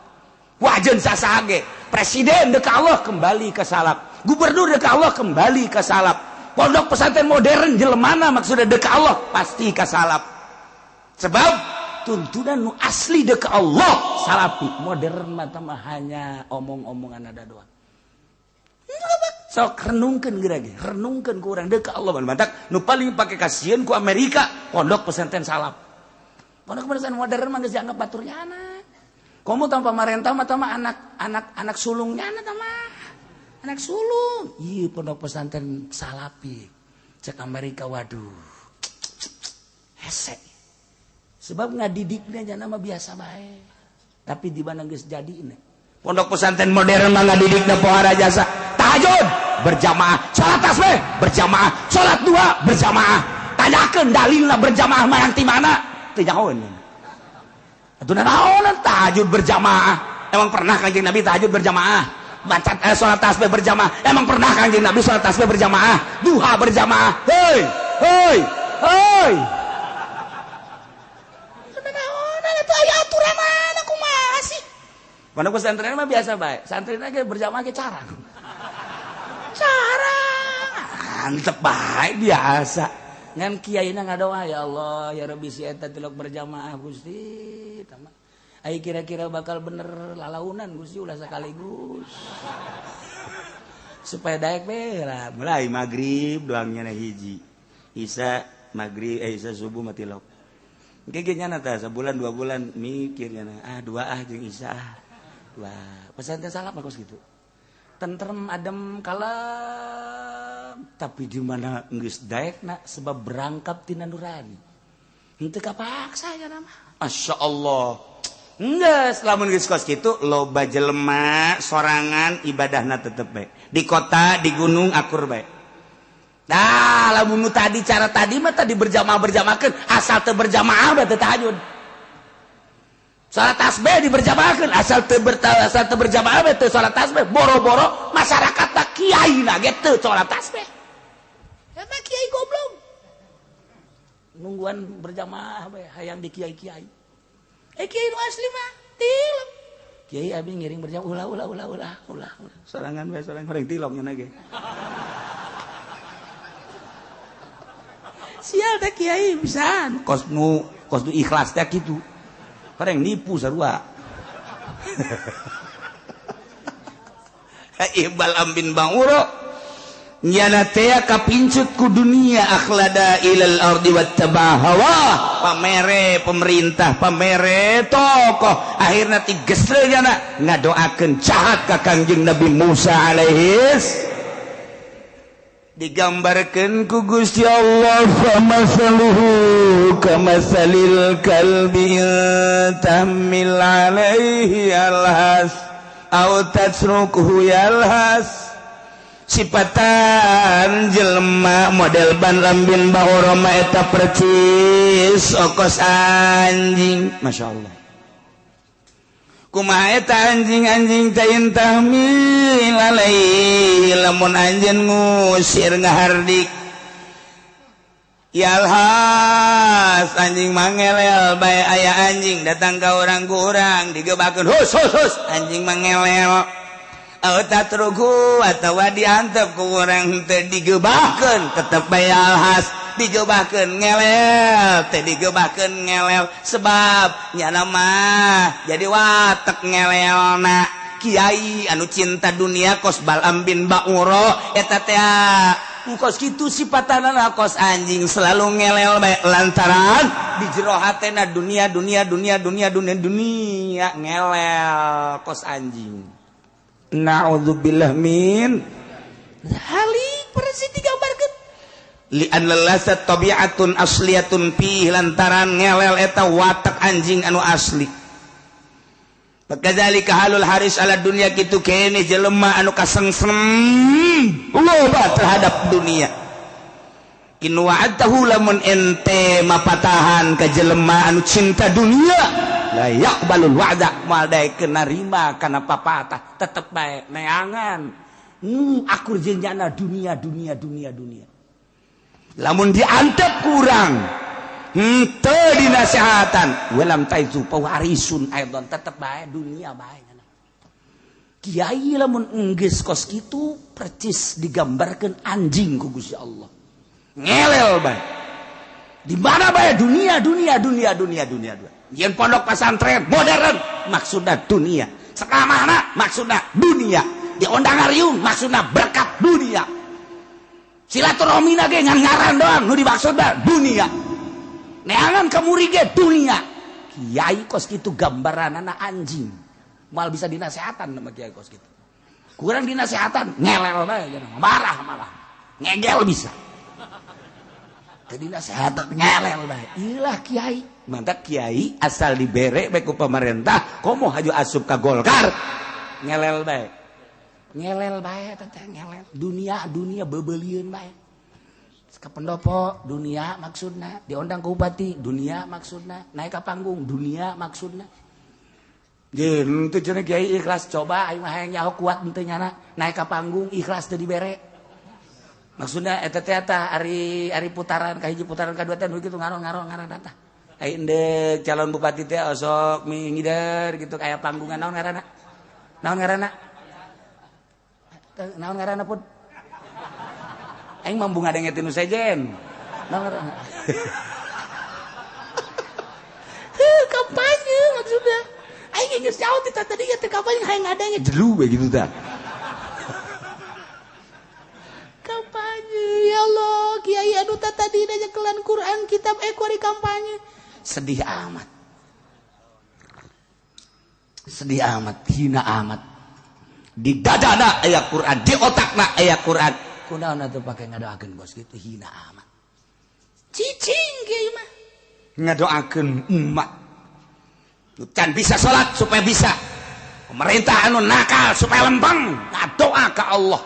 wajeun sasaha ge presiden deuk ka Allah kembali ka salap gubernur deuk ka Allah kembali ka salap pondok pesantren modern jelemana maksudnya deuk ka Allah pasti ka salap sebab tuntunan nu asli deuk ka Allah salapi modern mah hanya omong-omongan ada doang sok renungkeun geura ge renungkeun ku urang deuk ka Allah mantak nu paling pake kasieun ku Amerika pondok pesantren salap pondok pesantren modern mah geus dianggap batur nyana komo tanpa pamarentah mah tah anak sulungnya tah mah anak sulung iya pondok pesantren salapi cek Amerika waduh hese sebab ngadidiknya jangan mah biasa bae tapi di mana geus jadina pondok pesantren modern mah ngadidikna pohara jasa tahajud berjamaah salat tasbih berjamaah salat dua berjamaah tanyakeun dalilna berjamaah mah yang ti mana teu nyahoeun atuh naon tahajud berjamaah emang pernah kanjeng Nabi tahajud berjamaah baca sholat tasbih berjamaah emang pernah kanjeng Nabi sholat tasbih berjamaah duha berjamaah hei naon eta aya aturan mana kumaha sih pondok pesantren mah biasa bae santrin ge berjamaah ge carang antep bae biasa ngan kiaina ngadoa ya Allah ya Rabbi si eta tilok berjamaah Gusti tamah ai kira-kira bakal bener lalaunan Gusti ulah sakaligus supaya daek bela mulai magrib doangnya hiji isya magrib isya subuh mah tilok engke ge nyana tah sabulan 2 bulan mikirnya dua jeung isya dua pesantren salap bagus gitu tentrem adem kalem tapi di mana geus daekna sebab berangkat tina nurani henteu kapaksa ya nama masyaallah Enggeus, lamun geus kos kitu loba jelema sorangan ibadahna tetep bae. Di kota, di gunung akur bae. Nah, lamun nu tadi cara tadi mah tadi berjamaah-berjamaahkeun, asal teu berjamaah bae teu tahajud. Salat tasbih diberjamaahkeun, asal teu berjamaah bae teu salat tasbih. Boro-boro masyarakatna kiaina ge teu salat tasbih. Emang kiai goblok. Nungguan berjamaah bae hayang di kiai-kiai. Kiai nu asli mah tilok. Kiai abi ngiring berjamaah ulah. Sorangan bae sorangan horeng tilok nya ge. Sial teh kiai pisan. Kos nu ikhlas teh kitu. Horeng nipu sarua. Iqbal ambin banguro nyana teh kapincut ku dunia akhlada ilal ardi wattabahawa pamere pemerintah pamere tokoh akhirna tigesle nyana ngadoakeun jahat ka Kangjeng Nabi Musa alaihis digambarkeun ku Gusti Allah famasaluhu kamasalil kalbi tahmil alaihi alhas au tatsrukuhu yalhas sifatan jelema model ban lambin bahoro mah eta percis okos anjing masyaallah kumaha eta anjing tain tahmil alaihi lamun anjeun ngusir ngahardik yalhas anjing mangelel bae aya anjing datang ka urang-urang digebakeun hus anjing mangelel tatruku atau diantep ku urang teu digebahkeun tetep bae alhas digebahkeun ngelel teh digebahkeun ngelel sebab nyana mah jadi watek ngelelna kiai anu cinta dunia kos Bal'am bin Ba'uro eta teh kos kitu sipatanana kos anjing selalu ngelel bae lantaran di jero hatena dunia ngelel kos anjing. Na'udzubillah min halik persis digambarkeun li'an lasat tabi'atun asliyatun fi lantaran ngelel eta watak anjing anu asli bakadzalika halul haris ala dunia kitu kene jelema anu kasengsem loba terhadap dunia in wa'atahu lamun ente mapatahan ka jelema anu cinta dunia la yaqbalul wa'da moal daekeun narima kana papatah tetep bae neangan akur jenjana dunia lamun diantep kurang teu dinasehatan walam taizu pawarisun aidon tetep bae dunia bae kiai lamun enggeus kos kitu percis digambarkeun anjing ku Gusti Allah ngelel bae di mana bae dunia yen pondok pesantren modern maksudna dunia sakamahna maksudna dunia di ondangarium maksudna berkat dunia silaturahmina ge ngan ngaran doang nu dimaksudna dunia neangan ka murid ge dunia kiai kos kitu gambaranana anjing mal bisa dinasehatan sama kiai kos kitu kurang dinasehatan ngelel bae marah malah ngegel bisa jadi nasihat ngelel bae ilah kiai mantap kiai asal dibere bae ku pemerintah komo haju asup ka Golkar ngelel bae teteh ngelel dunia beubeuleun bae ka pendopo dunia maksudna diondang ku bupati dunia maksudna naik ka panggung dunia maksudna jeung teu cenah kiai ikhlas coba aing mah hayang nyaho kuat henteu nyana naik ka panggung ikhlas teu dibere maksudnya eta teh ari putaran kahiji putaran kadua teh nu kitu ngaron tah ai endek calon bupati teh osok ngider gitu kayak panggungan naon ngaranna pun aing mah bunga dengetin nu sejen naon ngaranna kampanye maksudnya aing geus nyaho ti tadi teh kampanye hayang ngadenge jelu we gitu tah kampanye ya Allah kiai anu tadi nyakelan Quran kitab kuari kampanye sedih amat hina amat di dadana aya Quran di otakna aya Quran kunaon atuh pake ngadoakeun bos kitu hina amat cicing kiai mah ngadoakeun umat can bisa salat supaya bisa pemerintah anu nakal supaya lempeng doa ke Allah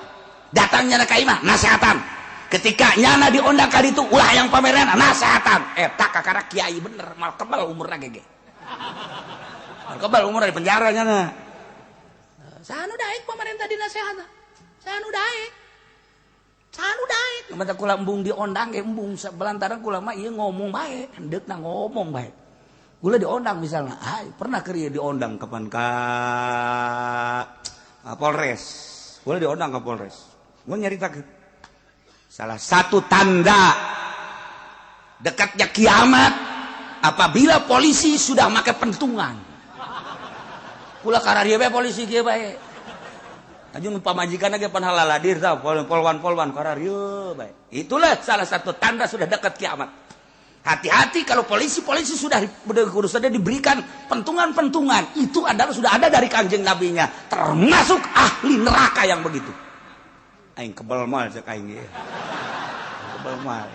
datangnya ka imah nasehatan ketika nyana diundang ka ditu ulah yang pameran nasehatan eta kakara kiai bener mal kebal umurna gege mal kebal umurna di penjara nyana sanu daek pemerintah dinasehatan sanu daek mata kula embung diondang ge embung belantaran kula mah ieu ngomong bae hendeukna ngomong bae kula diondang misalnya pernah keur diondang kapan ka Polres kula diondang ke Polres gua nyaritakeun salah satu tanda dekatnya kiamat apabila polisi sudah make pentungan kula kararieu bae polisi kieu bae ajun pamajikan ge pan halaladir tah polwan kararieu bae itulah salah satu tanda sudah dekat kiamat. Hati-hati kalau polisi sudah urusannya diberikan pentungan-pentungan itu adalah sudah ada dari kanjeng nabinya termasuk ahli neraka yang begitu aing kebal mal cek aing ge kebal mal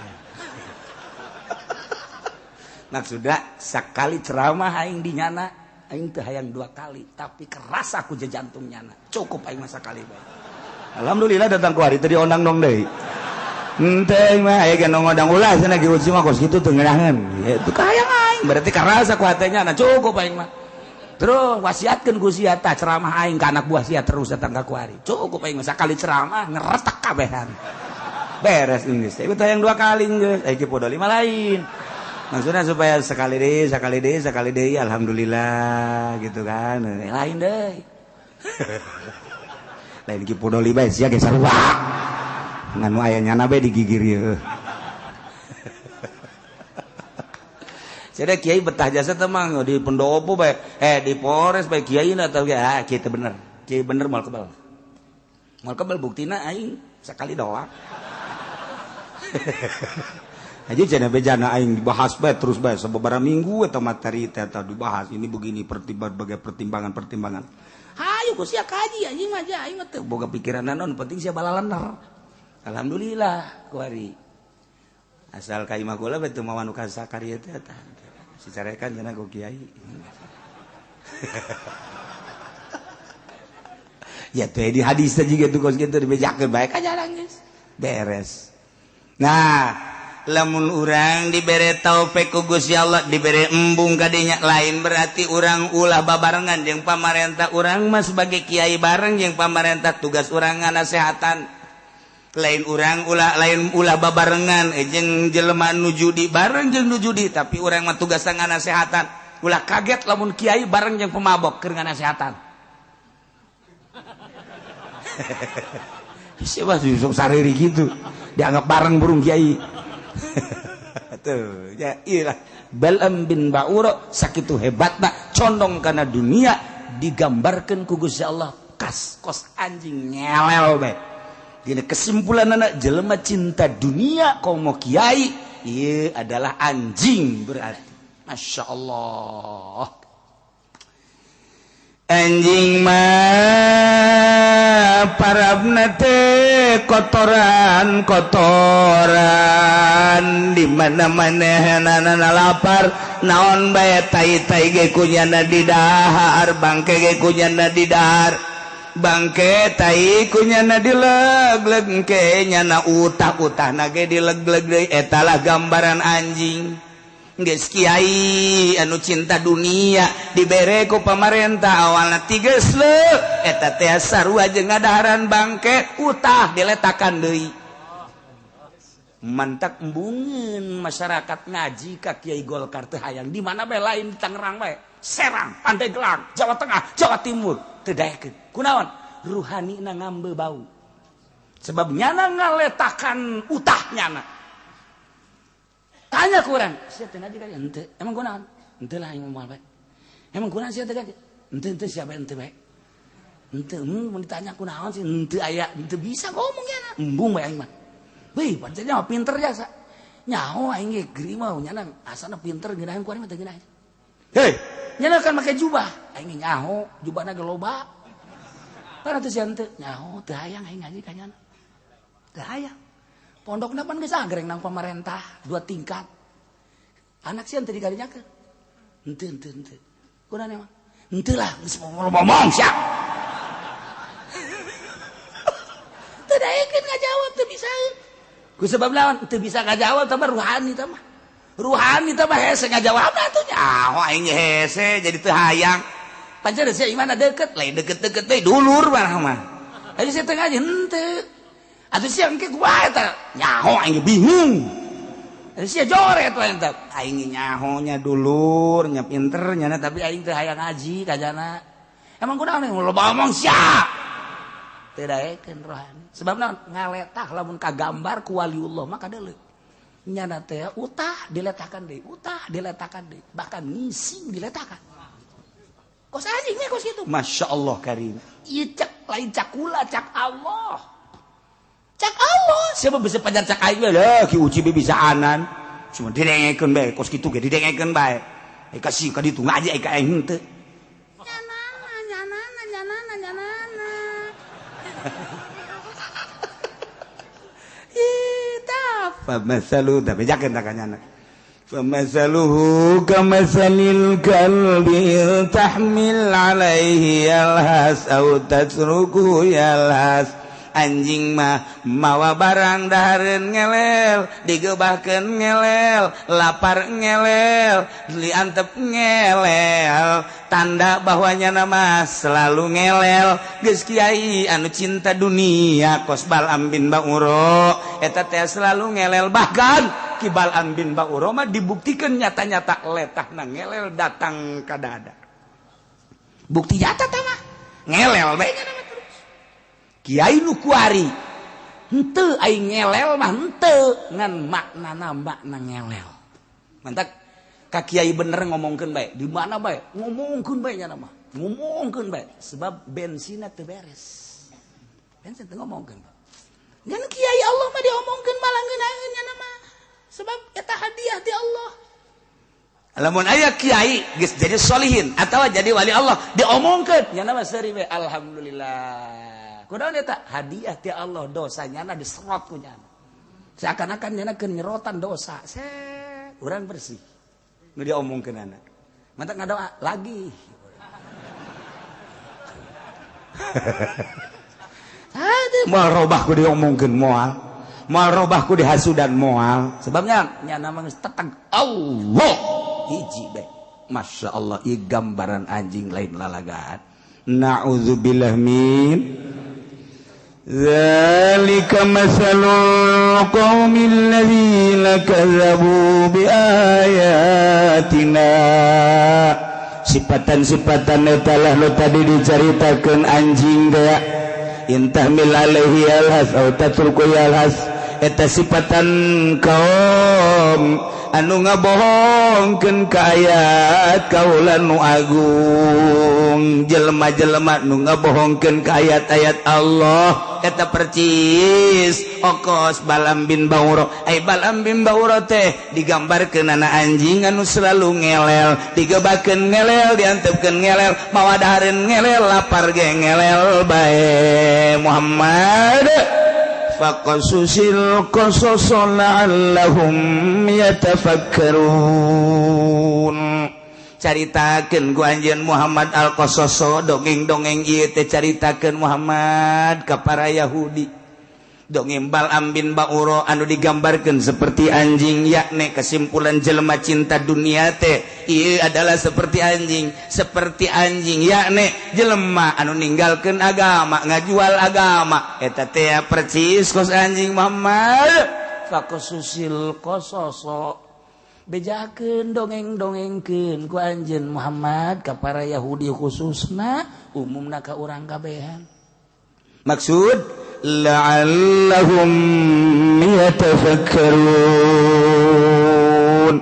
maksudnya sekali ceramah aing dinyana aing teu hayang 2 kali tapi keras aku je jantung nyana cukup aing masa kali bae alhamdulillah datang ku hari teu diondang dong deui henteu mah aya ge ngodang ulah cenah ge uji mah kos kitu teu ngeunaheun itu kahayang aing berarti keras aku hatenya na cukup aing mah terus wasiatkeun ku sia tah ceramah aing ka anak buah sia terus datang ka ku hari cukup aing mah sakali ceramah ngeretek kabehan beres geus teh teu hayang 2 kali geus aya ki podo 5 lain maksudnya supaya sekali deh alhamdulillah gitu kan lain deh lain ki podoli bae sia ge sarua nganu aya nyana bae digigir ieu Sada kiai betah jasa temang di pendopo bae di Polres bae kiai na tau ge kiai teh bener kiai bener mal kebal buktina aing sakali doang aja cenah bejana aing dibahas bae terus bae sababaraha minggu eta materi teh dibahas ini begini pertimbangan hayu ku sia kaji anjing mah aing mah teu boga pikiran naon penting sia balalener alhamdulillah ku ari asal ka imah kula bae teu mawan ka sakarieu teh eta sicarekan cenah ku kiai ya teh di hadis teh jiga tuh kos kitu dibejakeun bae ka jarang geus beres nah lamun urang dibere taufik ku Gusti Allah dibere embung kadinya lain berarti urang ulah babarengan jeung pamarentah urang mah sebagai kiai bareng jeung pamarentah tugas urang nganasehatan lain urang ulah babarengan jeung jelema nu judi bareng jeung nu judi tapi urang mah tugas nganasehatan ulah kaget lamun kiai bareng jeung pemabok keur nganasehatan siapa sih sok sariri gitu dianggap bareng burung kiai tuh ya iyalah Balam bin Ba'ura sakitu hebatna condong kana dunia digambarkeun ku Gusti Allah kos anjing ngelel bae dina kesimpulanna jelema cinta dunia komo kiai ieu adalah anjing berarti masyaallah anjing mah parabna teh kotoran di mana-mana lapar naon bae tai-tai ge kunyana di dahar bangke ge kunyana di dahar bangke tai kunyana dileg-leg ke nyana utah-utahna ge dileg-leg deui eta lah gambaran anjing geus kiai anu cinta dunia dibere ku pamarentah awalna tigeus leuk eta teh sarua jeung ngadaharan bangke utah diletakan deui mantak embungeun masyarakat ngaji ka Kiai Golkar teh hayang di mana bae lain di Tangerang bae Serang Pandeglang Jawa Tengah Jawa Timur teu daekeun kunaon ruhanina ngambe bau sebab nyana ngaletakan utah nyana tanya ke orang, siapa ngaji kan? Ente, emang gue naon? Ente lah yang mau baik. Emang gue naon siapa ngaji? Ente siapa ente baik? Ente, mau ditanya aku naon sih? Ente ayah, ente bisa ngomongnya na? Embung baik aing mah. Wih, pancenya mah pinter jasa. Nyaho aing ge geri mah nyana asana pinter geunaheun ku aing mah teu geunaheun. Hei, nyana kan make jubah. Aing nyaho, jubahna ge loba. Kana teu sia ente, nyaho teu hayang aing ngaji ka nyana. Teu hayang. Pondok napan geus agreng nang pamarentah 2 tingkat. Anak sieun teu digarinyakeun. Henteu. kurang emang henteu lah geus ngomong sia teu daekeun ngajawab teu bisa ku sebab naon teu bisa ngajawab teh ruhani teh mah hese ngajawabna atuh nyaho aing hese jadi teu hayang pancen sia imana deket lain deket-deket deui dulur mah ari sia teu ngaji henteu atuh sia engke kumaha eta nyaho aing bingung sia joret we entek aing nyahonya dulur nya pinter nya tapi aing teu hayang ngaji kajana emang kunaon loba omong sia teu daekeun rohani sebab naon ngaletah lamun kagambar ku waliullah mah kadeuleu nya teh utah diletakkan deui bahkan ngising diletakkan kos anjing nya kos kitu masyaallah karim ieu cak lain cak kula cak Allah siapa bisa pajar cak aing lah ki uci bisaanan cuma didengekeun bae kos kitu ge didengekeun bae ai kasih ka ditu ngaji ai ka aing henteu nyanana famasalu da bejakeun ta kanyana famasaluhu kamasalil kalbi tahmil alaihi yalhas aw tatruku yalhas anjing mah mawa barang dahareun ngelel digeubahkeun ngelel lapar ngelel diantep ngelel tanda bahwanya nama selalu ngelel geus kiai anu cinta dunia kos Bal'am bin Ba'uro eta teh selalu ngelel bahkan ki Bal'am bin Ba'uro mah dibuktikan nyata-nyata letahna ngelel datang ka dada bukti nyata teh mah ngelel bae nya Kiai nu kuari henteu aing ngelel mah henteu ngan maknana makna ngelel mantap ka kiai bener ngomongkeun bae di mana bae ngomongkeun bae nya mah ngomongkeun bae sebab bensinna teu beres bensin teu ngomongkeun ngan kiai Allah mah diomongkeun malah ngeunaeun nya mah sebab eta hadiah ti Allah lamun aya kiai geus jadi solihin atawa jadi wali Allah diomongkeun nya mah seuri bae alhamdulillah kunaon eta hadiah ti Allah dosanya na diserot ku nya seakan-akan nya keun nyerotan dosa urang bersih nu diomongkeun anak mantap ngadoa lagi moal robah ku diomongkeun moal robah ku dihasudan moal sebabnya nya nama geus teteg Allah hiji bae masyaallah ieu gambaran anjing lain lalagaan na'udzubillah min Zalika masalul qaumil ladzina kadzabu biayatina sifatan-sifatan etalah nu tadi dicaritakeun anjing gaya intahmil alaihi alhas aw tatruku alhas eta sifatan kaum anu ngabohongkeun ka ayat kaula nu agung jelema-jelema nu ngabohongkeun ka ayat-ayat Allah eta percis okos Bal'am bin Ba'uro ai Bal'am bin Ba'uro teh digambarkeun ana anjing anu selalu ngelel digebakeun ngelel diantepkeun ngelel mawa dahareun ngelel lapar ge ngelel bae Muhammad faqasusil qasas la'allahum yatafakkarun caritakeun ku anjeun Muhammad al-qasas dongeng-dongeng ieu teh caritakeun Muhammad ka para Yahudi dongeng Bal'am bin Ba'uro anu digambarkeun seperti anjing yakni kesimpulan jelema cinta dunia teh ieu adalah seperti anjing yakni jelema anu ninggalkeun agama ngajual agama eta teh percis kos anjing Muhammad faqasusil qasas bejakeun dongeng-dongengkeun ku anjeun Muhammad ka para Yahudi khususna umumna ka urang kabehan maksud la'allahum yatafakkarun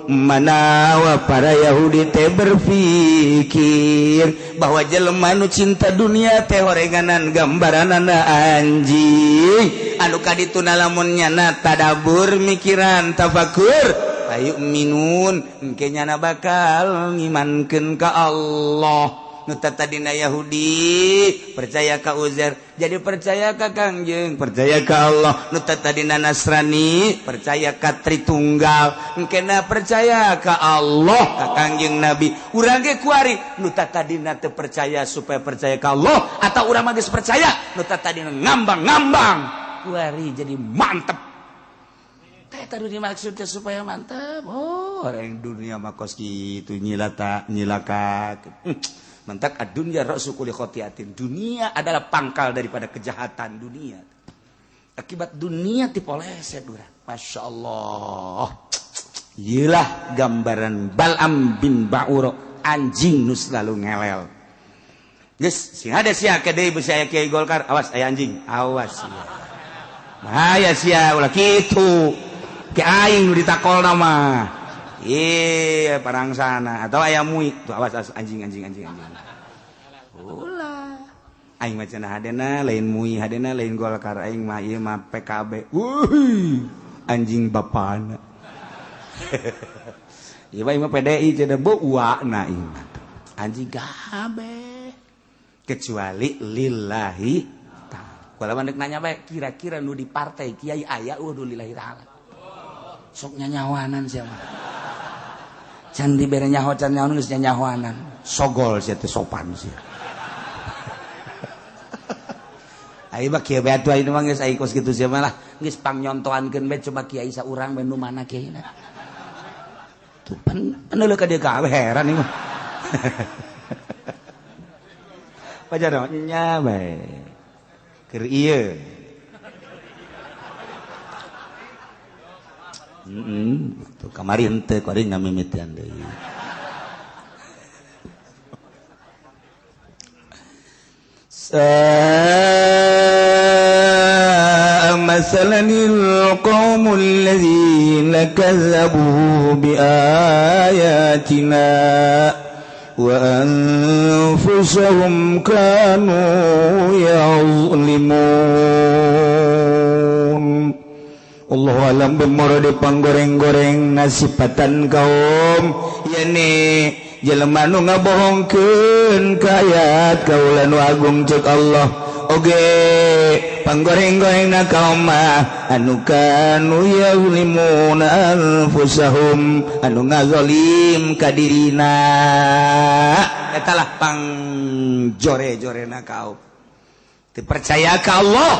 manawa para Yahudi teh berpikir bahwa jelema nu cinta dunia teh horenganan gambaranana anjing anu kadituna lamun nyana tadabur mikiran tafakur ayu minun engke nyana bakal ngimankeun ka Allah nu tadina Yahudi percaya ka Uzair jadi percaya ka Kangjeng percaya ka Allah nu tadina Nasrani percaya ka Tritunggal engkena percaya ka Allah ka Kangjeng Nabi urang ge kuari nu tadina teu percaya supaya percaya ka Allah atau urang mah geus percaya nu tadina ngambang-ngambang kuari jadi mantep. Eta dunia maksudnya supaya mantap. Oh, orang dunia mah kos kitu nyilaka. Mantap ad-dunya ra'su kulli khotiatin. Dunia adalah pangkal daripada kejahatan dunia. Akibat dunia dipoleset urang. Masya Allah. Iyalah gambaran Bal'am bin Ba'uro anjing nu selalu ngelel. Geus, sing ada sia kedai beusi aya Kiai Golkar, awas aya anjing, awas sia. Bahaya sia ulah kitu. Ke aing nu ditakol nama parang sana atau ayam mui tuh awas anjing ulah aing macam hadena lain mui hadena lain Golkar aing mah ieu mah PKB anjing bapana ieu mah PDI cenah beu uana ieu anjing kabeh kecuali lillahi ta'ala kalau mandek nanya bae kira-kira nu di partai kiai aya udah lillahi ta'ala sok nyanyawanan siapa can dibere nyaho can nyaho geus nyanyawanan sogol sia teh sopan sia ai mah kieu bae atuh ayeuna mah geus aya kos kitu sia mah lah geus pangnyontoankeun bae coba kiai saurang bae nu mana kiaina tuh paneuleuk ka dieu kabeh heran ieu mah pajar nya bae keur ieu tuh kamari henteu kuring ngamimitian deui. Masalanil qaumul ladzina kazzabu bi ayatina wa anfusahum kanu yazlimun. Allah alam bemoro di panggoreng-goreng nasipatan kaum yani jelema nu ngabohongkeun ka ayat kaula nu agung ceuk Allah oge panggoreng-gorengna kaum mah anu kanu yazlimuna anfusahum anu ngazalim ka dirina eta lah pangjore-jorena kaum teu percaya ka Allah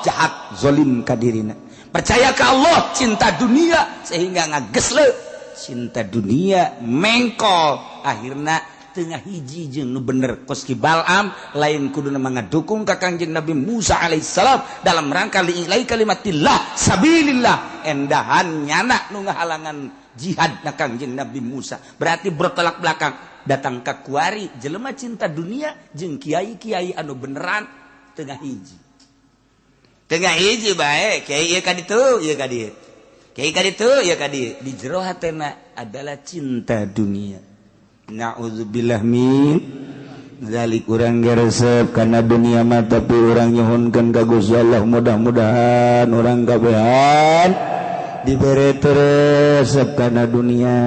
jahat zalim ka dirina percaya ke Allah cinta dunia sehingga ngagesle cinta dunia mengkol akhirna tengah hiji jeung nu bener kos ki Bal'am lain kuduna mangadukung ka Kangjeng Nabi Musa alaihissalam dalam rangka li'ilai kalimatillah sabilillah endahan nyana nu ngahalangan jihad na Kangjeng Nabi Musa berarti bertolak belakang datang ka kuari jelema cinta dunia jeung kiai-kiai anu beneran tengah hiji bae kiai ieu ka ditu ieu ka dieu kiai ka ditu ieu ka dieu di jero hatena adalah cinta dunia naudzubillah min zalik urang geresep kana dunia mah tapi urang nyuhunkeun ka Gusti Allah mudah-mudahan urang kabehan dibere resep kana dunia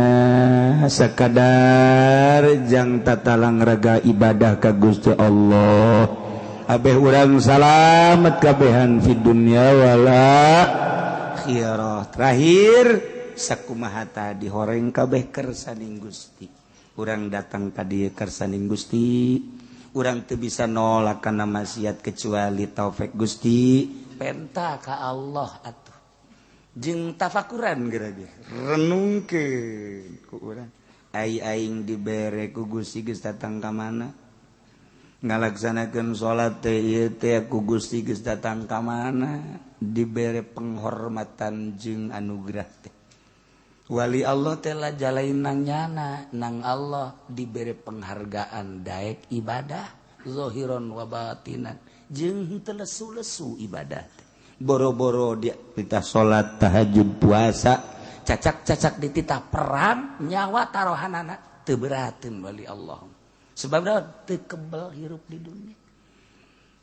sakadar jang tatalang raga ibadah ka Gusti Allah abeh urang salamet kabehan fi dunya wala akhirah terakhir sakumaha tadi horeng kabeh kersaning Gusti urang datang ka dieu kersaning Gusti urang teu bisa nolak kana maksiat kecuali taufik Gusti penta ka Allah atuh jeung tafakuran geura ge renungkeun ku urang aing dibere ku Gusti geus datang ka mana ngalaksanakeun salat teh ieu teh ku Gusti geus datang ka mana dibere penghormatan jeung anugerah teh wali Allah teh lah jalain nang nyana nang Allah dibere penghargaan daek ibadah zahiron wa batinan jeung henteu lesu-lesu ibadah teh boro-boro dia pitah salat tahajud puasa cacak-cacak dititah perang nyawa tarohanana teu berateun wali Allah sebab teu kebal hirup di dunia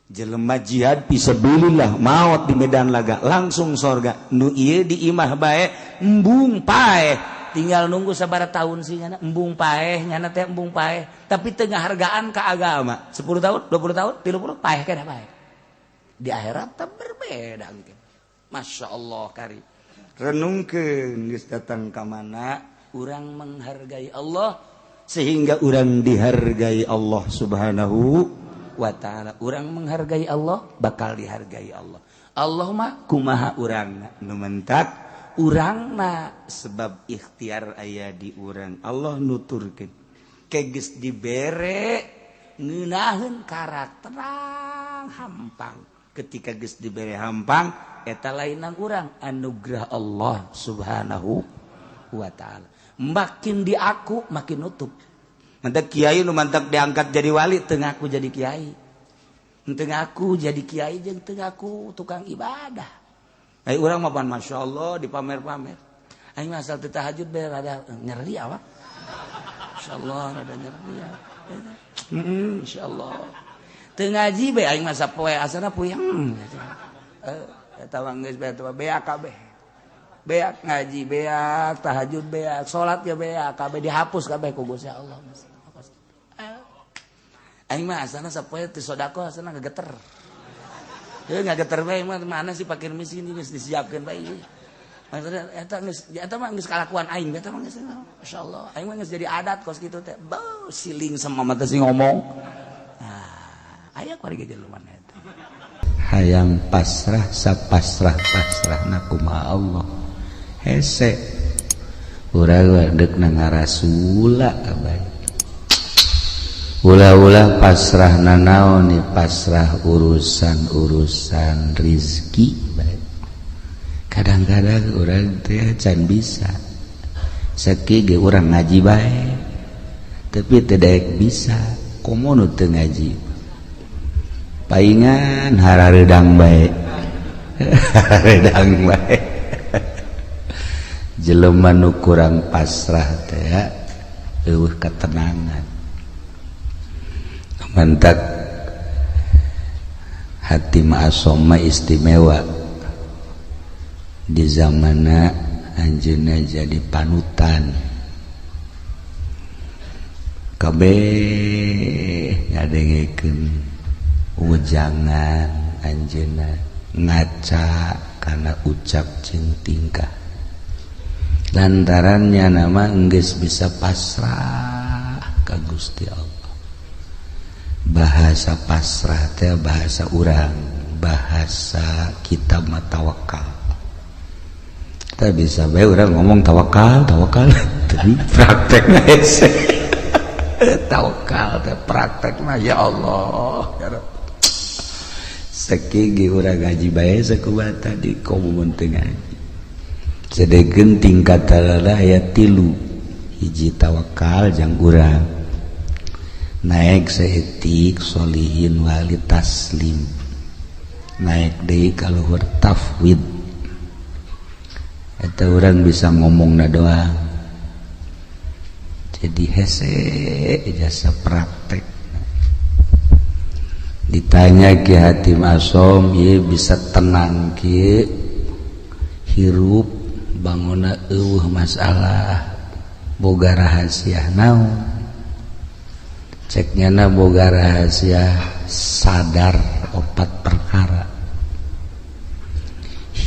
jelema jihad fisabilillah maot di medan laga langsung sorga nu ieu di imah bae embung pae tinggal nunggu sabar tahun sih nyana embung paeh nyana teh embung paeh tapi tengah hargaan ke agama 10 tahun 20 tahun 30 paeh kena paeh di akhirat tak berbeda mungkin. Masya Allah kari renungkeun geus datang ka mana urang menghargai Allah sehingga urang dihargai Allah Subhanahu wa ta'ala. Urang menghargai Allah bakal dihargai Allah. Allah mah kumaha urangna nu mentak urangna sebab ikhtiar aya di urang Allah nuturkeun kegeus dibere ngeunaheun karakterang hampang ketika geus dibere hampang eta lainna urang anugerah Allah Subhanahu wa ta'ala. Makin diaku makin nutup. Mantak kiai nu mantak diangkat jadi wali teu ngaku jadi kiai. Teu ngaku jadi kiai jeung teu ngaku tukang ibadah. Ai urang mah masyaallah dipamer-pamer. Aing mah asal teu tahajud bae rada nyeri awak. Insyaallah rada nyeri ya. Insyaallah. Teu ngaji bae aing mah sapoe asana puyeng. Eta mah geus bae teh beak kabeh. Beak ngaji, beak tahajud, beak salat ya beak, kabeh dihapus kabeh ku Gusti Allah. Aing mah asana sapoe teu sodako asana ngageter. Heuh ngageter bae mah mana sih fakir miskin geus disiapkeun bae. Maksudna eta mah geus kalakuan aing eta mah geus masyaallah. Aing mah geus jadi adat kos kitu teh. Bau siling sama mata sing ngomong. Nah, aya kuari gejeluman eta. Hayang pasrah sapasrah-pasrahna kumaha Allah. Hese urang deuk ngarasula abay ulah-ulah pasrahna naon ni pasrah urusan rezeki bae kadang-kadang urang teh can bisa sakieu ge urang ngaji bae tapi teu daek bisa komo nu teu ngaji paingan harareudang bae harareudang bae jelema nu kurang pasrah teh eueuh ketenangan mantak hati ma'asom istimewa di zamanna anjeunna jadi panutan kabeh ngadengekeun ujangan anjeunna ngaca kana ucap jeung tingkah lantarannya nama enggeus bisa pasrah ka Gusti Allah. Bahasa pasrah teh bahasa urang, bahasa kita mah tawakal. Kita bisa bae urang ngomong tawakal tapi praktekna hese. Tawakal teh praktekna ya Allah. Sakigi urang ngaji bae sakubata di komun teu ngaji. Sedegeun tingkat talala aya 3 hiji tawakal jang urang naik saetik solihin wali taslim naik deui ka luhur tafwid eta urang bisa ngomongna doang jadi hese jasa praktek ditanya Ki Hatim Asom ieu bisa tenang kieu hirup bangunna eueuh masalah boga rahasia naon cek nyana boga rahasia sadar 4 perkara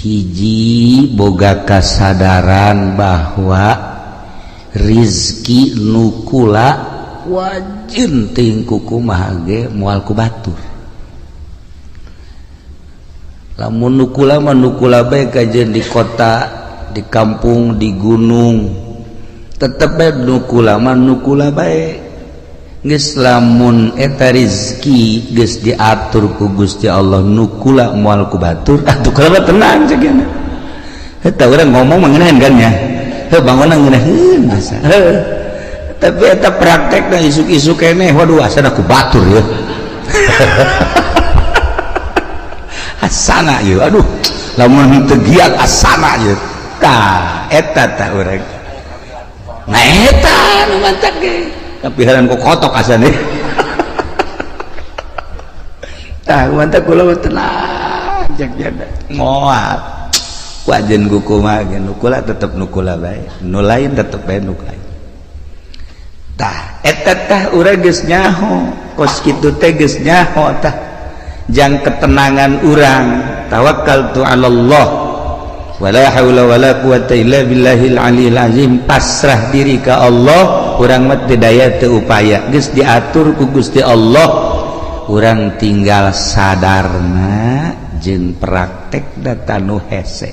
hiji boga kasadaran bahwa rizki nukula wajin ting kukumaha ge moal ku batur lamun nukula mah nukula bae kajeun di kota di kampung di gunung tetep bae nukula mah nukula bae geus lamun eta rezeki geus diatur ku Gusti Allah nukula moal ku batur atuh kula tenang ceugana eta urang ngomong mengenahan kan nya heuh bangunna ngeunaheun masa tapi eta praktekna isuk-isuk keneh waduh asana ku batur ya asana ieu aduh lamun teu giat asana ieu tah eta tah urang nah eta nu mantak ge tapi haran kok kotok asane tah mantak kula tenang jak jada moal wajen kumaha ge nukula tetep nukula bae nu lain tetep bae nu lain tah eta tah urang geus nyaho kos kitu teh geus nyaho tah jang ketenangan urang tawakkaltu 'alallah wala haula wala quwata illa billahil aliyil azim pasrah diri ka Allah urang mah teu daya teu upaya geus diatur ku Gusti Allah urang tinggal sadarna jeung praktek data nu hese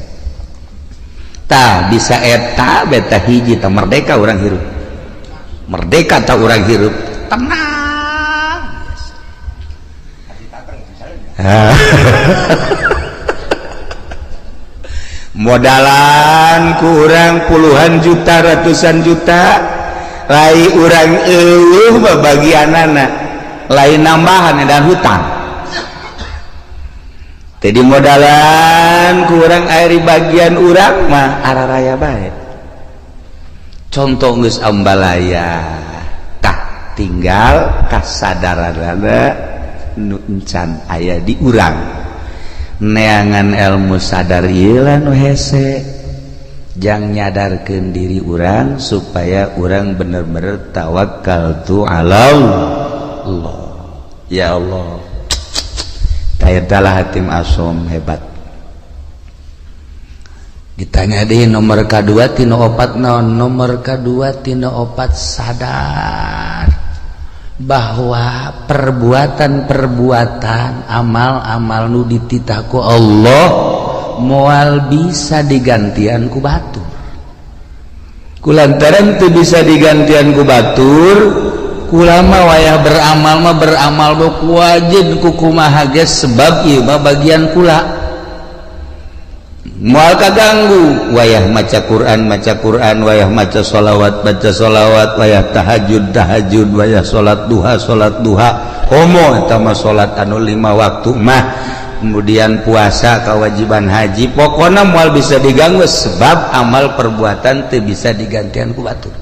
tah bisa eta beta hiji tah merdeka urang hirup merdeka tah urang hirup tenang modalan kurang puluhan juta ratusan juta lai urang eueuh babagianana lain nambahan dan hutang jadi modalan kurang air bagian urang mah araraya bae contoh geus ambalaya tah tinggal kasadaranana nu encan aya di urang neangan ilmu sadar ieu nu hese jang nyadarkeun diri urang supaya urang bener-bener tawakkaltu 'alallah ya Allah tayadalah hatim asom hebat ditanya deh nomor kedua tina opat naon nomor kedua tina opat sadar bahwa perbuatan-perbuatan amal-amal nu dititah ku Allah moal bisa digantian ku batur kulantaran teu bisa digantian ku batur kula mah wayah beramal mah beramal ku wajib ku kumaha geus sebab ieu mah bagian kula moal kaganggu wayah maca Quran wayah maca sholawat wayah tahajud wayah salat duha homo eta mah salat anu 5 waktu mah kemudian puasa kewajiban haji pokona moal bisa diganggu sebab amal perbuatan teu bisa digantian ku batur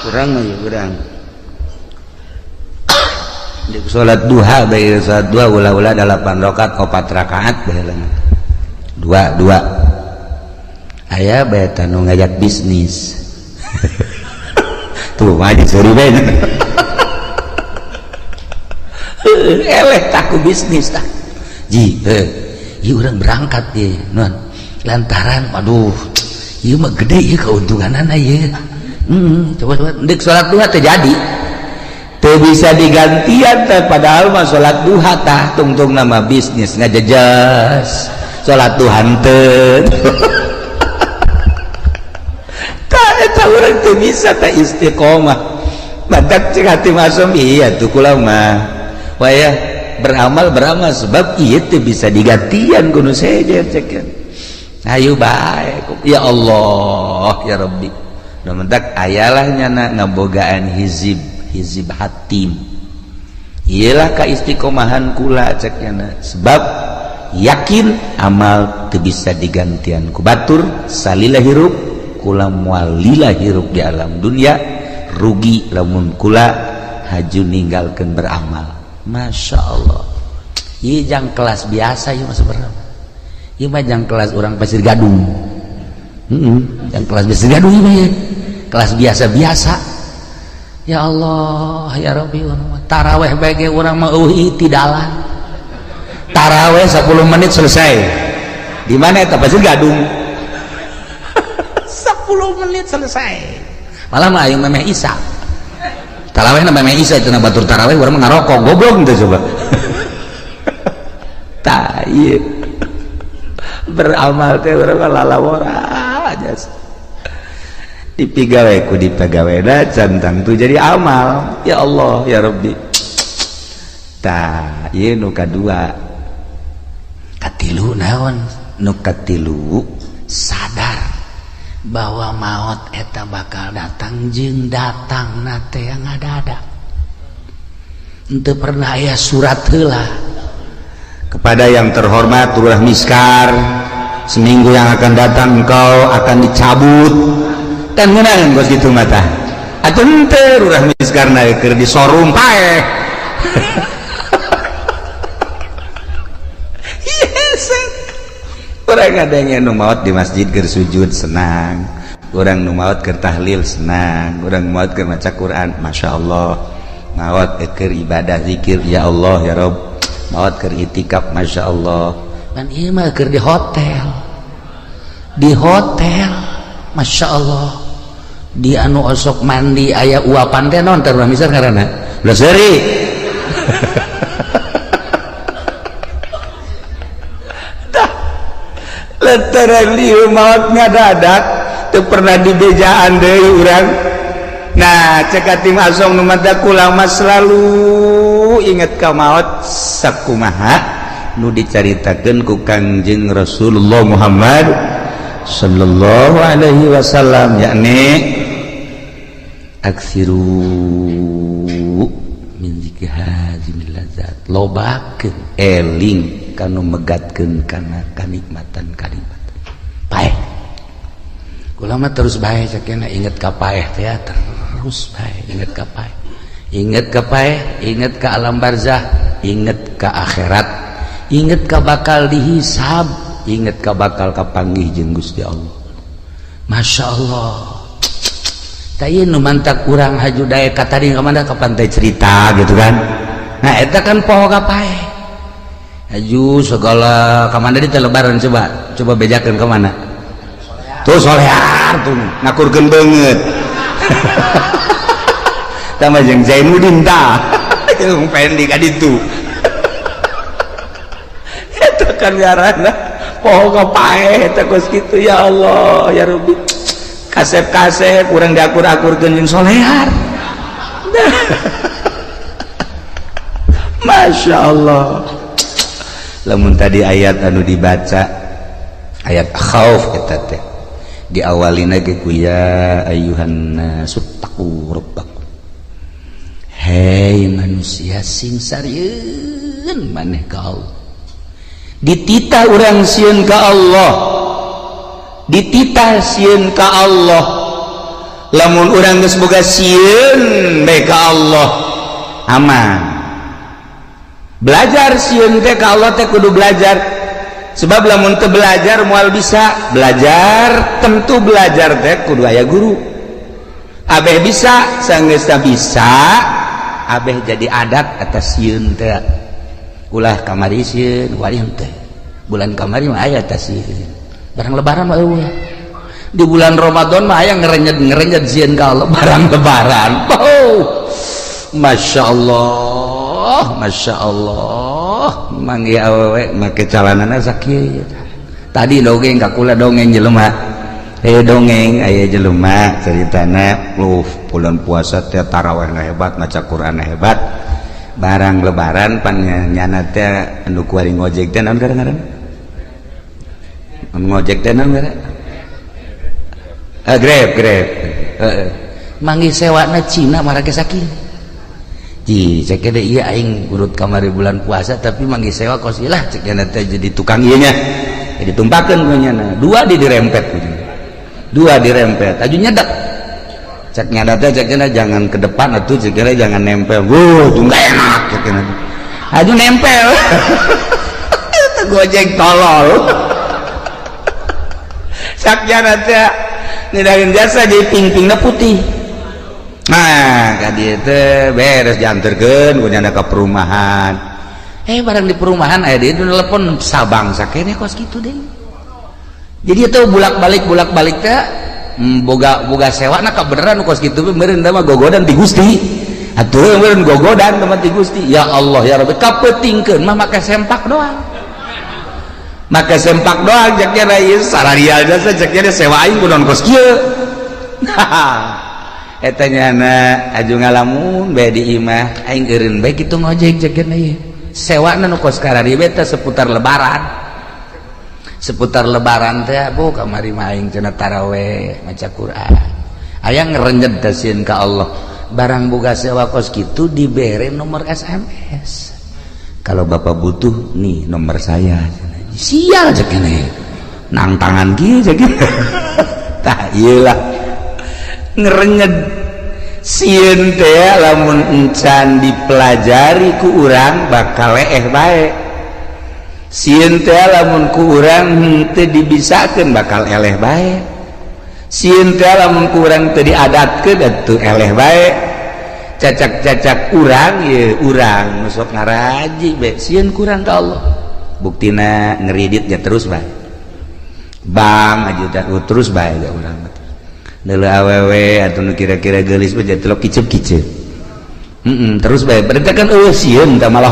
kurang mah ya kurang di salat duha bae salat duha ulah-ulah 8 rakaat 4 rakaat baheula dua aya bae tanu ngajak bisnis tuh mah disuruh bae eleh taku bisnis tah ji ieu urang berangkat ye non lantaran aduh ieu mah gede ieu keuntunganana ieu coba ndek salat duha teh jadi teu bisa digantian teh padahal mah salat duha tah tungtung nama bisnis ngajejas salat duha teu tah eta urang teu bisa tah istiqomah badak cek hati masuk iya tuh kula mah wayah beramal sebab ieu teu bisa digantian kudu sejer cekeun ayo bae ya Allah ya Rabbi da mentak ayalah nyana ngabogaan hizib hatim iyalah kaistiqomahan kula ceknya sebab yakin amal teu bisa digantian ku batur salila hirup kula moal lila hirup di alam dunia rugi lamun kula haju ninggalkeun beramal Masya Allah ieu jang kelas biasa ieu mah sebenarnya ieu mah jang kelas urang Pasir Gadung jang kelas Pasir Gadung ieu mah kelas biasa-biasa ya Allah ya Rabbi taraweh bage urang mah eueuh tidalan taraweh 10 menit selesai di mana eta Pasir Gadung 10 menit selesai malah mah aya memeh Isa taraweh na memeh Isa cenah batur taraweh urang mah ngarokok goblok teh coba tah ieu beramal teh urang mah lalawora aja dipigawe ku dipegawena cantang tu jadi amal ya Allah ya Rabbi tah ieu nu kadua katilu naon nu katilu sadar bahwa maut eta bakal datang jeung datang nate yang ngadadak henteu pernah aya surat heula kepada yang terhormat Lurah Miskar seminggu yang akan datang engkau akan dicabut kan ngeunaan bos gitu mata atuh henteu Lurah Miskarna keur di showroom pae iya orang adanya nu maot di masjid keur sujud senang, orang nu maot keur tahlil senang, orang maot keur maca Quran Masya Allah, maot keur ibadah zikir ya Allah ya Rabb, maot keur itikaf Masya Allah. Dan ieu mah keur di hotel Masya Allah, di anu osok mandi aya uapan teh naon teh urang misar ngaranna ulah seuri. Lantaran lieu maot ngadadak teu pernah dibejaan deui urang. Nah cek ati masong nu mata kulama selalu inget ka maot sakumaha nu dicaritakeun ku Kangjeng Rasulullah Muhammad sallallahu alaihi wasallam, yakni aksiru min zikri hazimil ladzat, lobakeun eling kanu megatkeun kana kanikmatan kalimat paeh. Ulama terus bae sakena inget ka paeh teh terus bae inget ka paeh, inget ka paeh, inget ka alam barzah, inget ka akhirat, inget ka bakal dihisab, inget ka bakal kapanggih jeung Gusti Allah. Masya Allah. Tah nu mantak urang haju daek ka tadi ka mana ka pantai cerita gitu kan. Nah eta kan poho ka paeh. Haju segala ka mana di lebaran coba bejakeun ka mana? Tuh solear tuh ngakurkeun beungeut. Tah mah jeung Zainuddin tah. Jeung pendi ka ditu. Eta kan ngaranna poho ka paeh eta geus kitu ya Allah ya Rabbi. Kasep-kasep urang diakur-akurkeun jeung solear. Masya Allah. Lamun tadi ayat anu dibaca ayat khauf eta teh diawalina ge ku ya ayyuhan nasu taqu rabbakum, hei manusia sing sarieun maneh ka Allah, dititah urang sieun ka Allah, dititah sieun ka Allah. Lamun urang geus boga sieun bae ka Allah aman. Belajar sieun teh ka Allah teh kudu belajar, sebab lamun teu belajar moal bisa belajar, tentu belajar teh kudu aya guru. Abeh bisa saenggeus bisa abeh jadi adat atas sieun teh ulah kamari sieun walian teh bulan kamari mah aya teh sieun, barang lebaran mah eueuh. Di bulan Ramadan mah aya ngerenyet sieun ka Allah barang lebaran. Oh Masya Allah, Masya Allah, manggi awewe make calanana sakieu. Tadi dongeng kakula dongeng jelema, dongeng aya jelema ceritana bulan puasa teh tarawihna hebat, maca Qur'an hebat, barang lebaran pan nyana teh anu kuari ngojek teh naon ngaranna? Anu ngojek teh naon ngaranna? Grab. Manggi sewana Cina marake sakieu. Cek kede iya aing urut kamari bulan puasa tapi manggi sewa kos ilah cek teh jadi tukang ieu nya. Jadi tumpakeun punyana. Dua dirempet. Aju nyedak. Cek nyada teh cek jangan ke depan atuh cek jangan nempel. Tunggu enak cek aju nempel. Itu Gojek tolol. Sak nyada teh nidageun jasa jadi ping-pingna putih. Nah kadi teh beres dianterkeun ku nyana ka perumahan. Barang di perumahan aya di telepon sabang sakene kos kitu deh. Jadi itu bulak-balik teh boga sewana ka beneran kos kitu meureun teh mah gogodan ti Gusti. Atuh meureun gogodan teh ti Gusti. Ya Allah ya Rabbi kapeutingkeun mah make sempak doang. Make sempak doang cek nya ieu sararial jasa cek nya sewa aing kunaon kos kieu. Eta nyana aju ngalamun bae di imah aing eureun bae kitu ngojek cekeun ieu sewana nu kos karari beta seputar lebaran teh bu kamari mah aing cenah tarawih maca Quran aya ngerenjed teh sieun ka Allah barang boga sewa kos kitu dibere nomor SMS kalau bapak butuh nih nomor saya sial cekeun ieu nang tangan kieu cekeun tah ieu lah ngerenyed sieun teh lamun encan dipelajari ku urang bakal leeh bae sieun teh lamun ku urang teu dibisakeun bakal eleh bae sieun teh lamun ku urang teu diadatkeun atuh eleh bae cacak-cacak urang ye urang nu sok ngaraji bae sieun ku urang ka Allah buktina ngeriditnya terus bae bang aja terus bae da urang neuleuh awewe atuh nu kira-kira geulis mah jadi telok kiceup-kiceup terus bae berarti kan sieun teh malah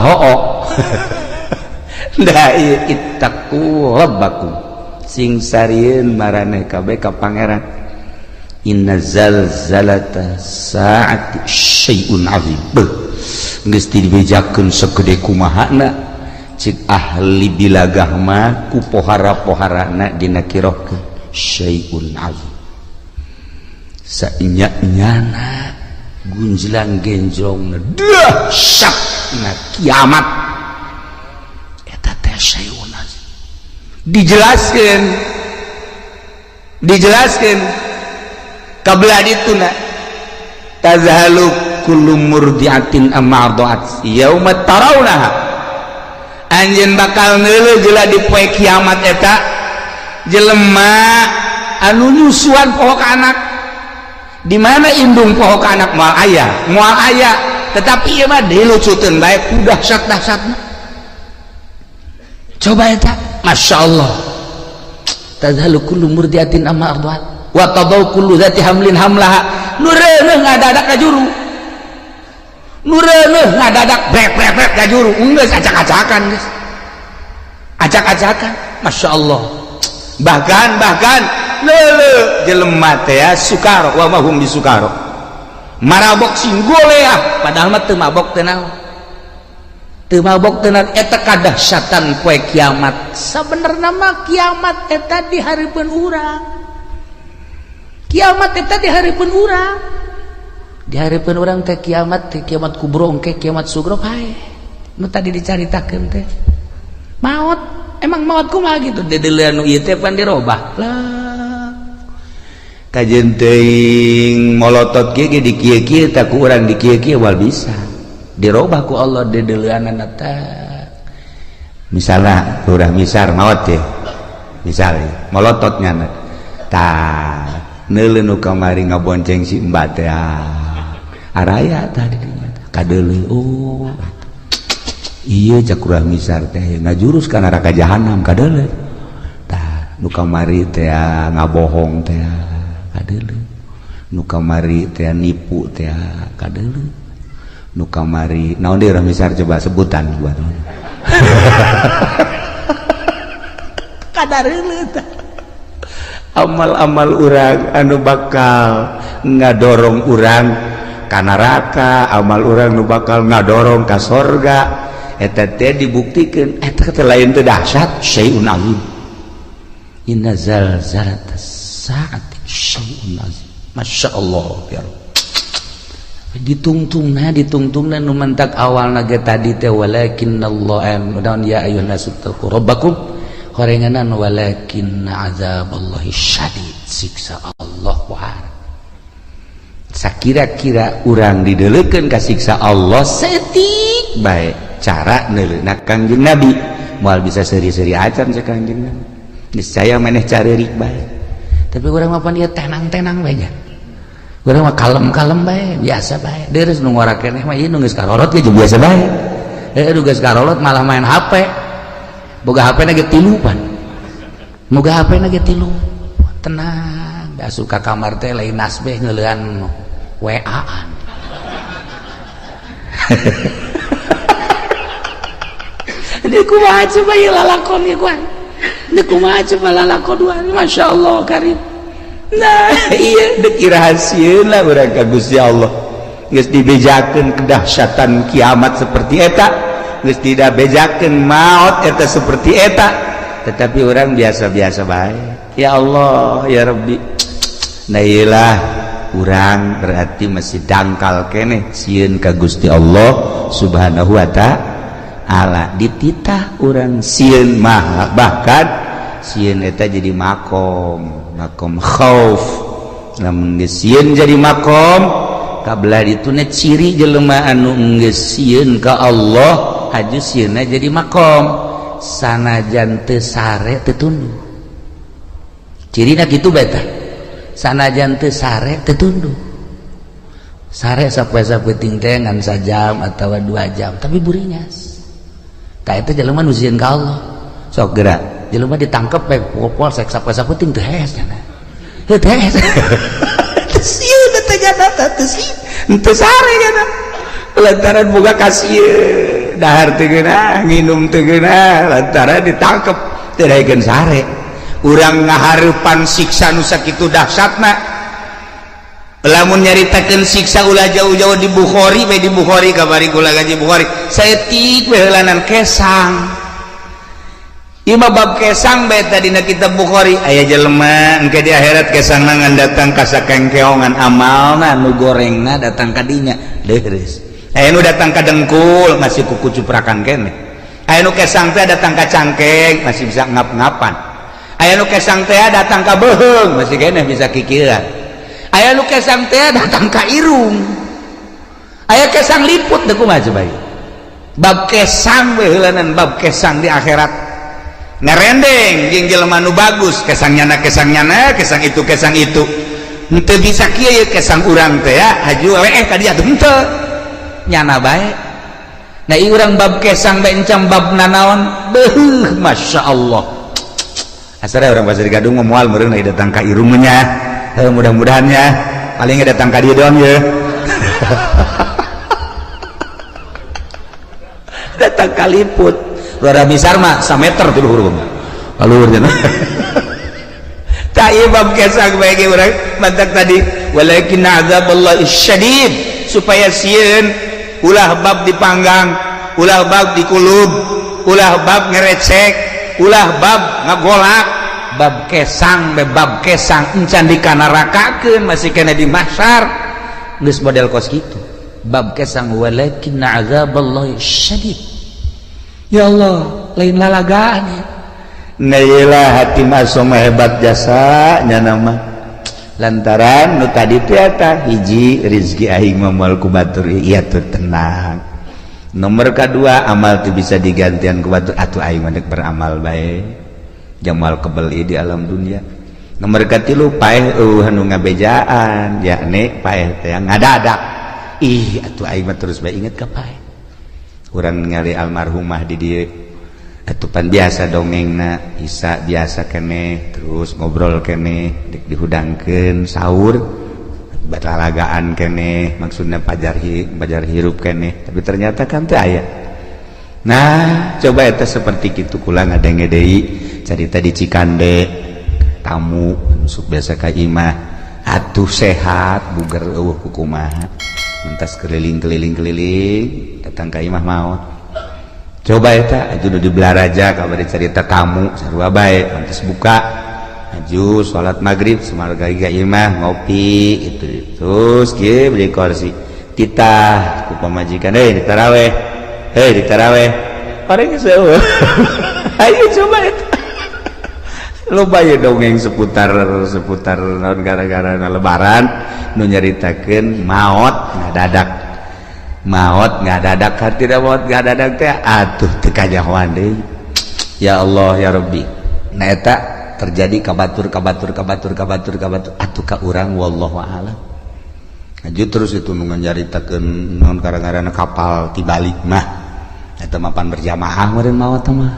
hook da ieu ittaqu rabbakum sing sarieun maraneh kabeh ka pangeran inna zalzalata saati syai'un azim geus dibejakeun sagede kumahana cik ahli bilagah mah ku pohara-poharana dina kirohkeun syai'un azim sanya-nyana gunjlang genjlongna dahsyatna kiamat eta teh syai'un azim dijelaskeun kabelah dituna tazhalu kullu murdiatin amma arda'at yauma tarawnaha anjeun bakal neuleuh geula di poe kiamat eta jelema anu nyusuan pohok anak di mana indung pohok anak moal aya tetapi ieu mah dilucuteun bae ku dahsyat-dahsyatna coba eta masyaallah tazhalu kullu murdiatin amma arda'at wa tadau kullu dzati hamlin hamlaha nu reuneuh ngadadak ka juru nu reuneuh ngadadak brek ka juru geus acak-acakan geus acak-acakan masyaallah bahkan leuleuh jelema teh sukaro wa ma hum bisukaro marabok singgolea padahal mah teu mabok teh naon teu mabok teh naon eta kadahsyatan poe kiamat sabenerna mah kiamat eta di hareupeun urang kiamat eta di hareupeun urang teh kiamat kubro engke kiamat sugro hae nu tadi dicaritakeun teh maot emang maot kumaha gitu dedeleuan nu ieu teh pan dirobah lah kajeun teuing molotot ge di kieu-kieu tah ku urang di kieu-kieu wal bisa dirobah ku Allah dedeleuanna teh misalna urang misar maot teh misalnya molotot nyana tah neuleuh nu kamari ngabonceng si Mbak teh araya tadi dinya kadeuleuh oh ieu cak urang misar teh ngajurus ka neraka jahanam kadeuleuh tah nu kamari teh ngabohong teh kadeuleuh nu kamari teh nipu teh kadeuleuh nu kamari naon deui urang misar coba sebutan buat kadareuleut tah amal-amal urang anu bakal ngadorong urang ka neraka amal urang nu bakal ngadorong ka sorga eta teh dibuktikeun eta teh lain teh dahsyat syai'un azim inna zalzalatas saati syai'un azim masyaallah ya ditungtungna nu mentak awalna ge tadi teh walakinallahu mudahan ya ayyuhan nasu taqu rabbakum horenganan walakinna azaballahi syadid siksa Allah wahar sakira-kira urang dideuleukeun ka siksa Allah setik bae cara neuleuhna Kangjeng Nabi moal bisa seri-seri acan sa Kangjeng Nabi niscaya maneh careurik bae tapi urang mah pan ieu tenang-tenang bae nya urang mah kalem-kalem bae biasa bae deres nu ngora keneh mah ieu nu geus karorot ge biasa bae nu geus karorot malah main HP boga HP na ge 3 pan moga HP na ge 3 tenang da suka kamar teh lain nasbeh ngeuleuhan WA-an ini kumaha coba ieu lalakon ieu kuan ini kumaha coba lalakon masyaallah karim nah iya dek irahasieuna urang ka Gusti Allah geus dibejakeun kedahsyatan kiamat seperti eta geus tidak bejakeun maut eta seperti eta tetapi orang biasa-biasa bae ya Allah ya Rabbi nah iyalah urang berarti masih dangkal keneh sieun ka Gusti Allah subhanahu wa ta'ala dititah urang sieun mah bahkan sieun eta jadi makom khauf lamun sieun jadi makom tablah dituna ciri jelema anu geus sieun ka Allah haju sieunna jadi makom sanajan teu sare teu tunduk cirina kitu beta sanajan teu sare teu tunduk sare sapoe-sapoe teh ngan sajam atau 2 jam tapi burinyas ka eta jelema nu sieun ka Allah sok geura jelema ditangkep bae polsek sapoe-sapoe teu hees cenah teu hees sieun teh jadata teu sieun teu sare kana lantaran boga kasieun dahar teu geuna nginum teu geuna lantaran ditangkep teu daekeun sare urang ngahareupan siksa nu sakitu dahsyatna lamun nyaritakeun siksa ulah jauh-jauh di Bukhari bae di Bukhari kabari kula gaji Bukhari saeutik we heulanan kesang Ima bab kesang bae tadina kitab Bukhari aya jelema engke di akhirat kesangna ngan datang ka sakengkeongan amalna nu gorengna datang ka dinya leureus aya nu datang ka dengkul masih kuku cuprakan keneh aya nu kesang teh datang ka cangkeng masih bisa ngap-ngapan aya nu kesang teh datang ka beuheung masih keneh bisa kikiran aya nu kesang teh datang ka irung aya kesang liput teh kumaha coba bab kesang we heulanan bab kesang di akhirat ngerendeng jeung jelema nu bagus kesangnyana kesang itu henteu bisa kieu kesang urang teh ya haju ka dieu henteu nyana bae nah ieu urang bab kesang bae encam bab nanaon beuh masyaallah asara urang Pasir Gadung moal meureun datang ka irung nya mudah-mudahan ya paling datang ka dieu doang ya datang ka liput rada misar mah 1 meter tuh luhur alur cenah ta ieu bab kesang bae ge urang mantak tadi walakin azaballahi syadid supaya sieun ulah bab dipanggang ulah bab dikulub ulah bab ngerecek ulah bab ngagolak bab kesang bab kesang encan dikanarakakeun masih kena di mahsyar geus model kos kitu bab kesang walakin azaballahi syadid ya Allah lain lalagaan nailah hati masoma hebat jasa nya nama lantaran nu tadi teh eta hiji rezeki aing moal ku batur ieu teh tenang nomor kedua amal teh bisa digantian ku batur atuh aing mah beramal bae jamal kebeli di alam dunia nomor katilu paeh anu ngabejaan yakni paeh teh ngadadak ih atuh aing mah terus bae inget ka paeh urang ningali almarhumah di dieu atupan biasa dongengna isa biasa keneh terus ngobrol keneh dek dihudangkeun sahur batalagaan keneh maksudna pajar hirup keneh tapi ternyata kan teu aya nah coba eta seperti kitu kula ngadenge deui carita di Cikande tamu sok biasa ka imah atuh sehat bugar eueuh kumaha mentas keliling datang ka imah maot coba eta aju nu diblaraja kabari carita tamu sarua bae mantas buka aju salat maghrib sumarga ka imah ngopi itu terus kieu beli kursi titah ku pamajikan ditaraweh pareng seueuh ayo coba eta loba ya dongeng seputar naon gara-gara lebaran nu nyaritakeun maot ngadadak hati maot ngadadak teh atuh teu kajahoan deui ya Allah ya Rabbi nah eta terjadi kabatur atuh ka urang wallahu a'lam aju terus itu nu nyaritakeun naon gara-garana kapal tibalik mah eta mapan berjamaah meureun maot mah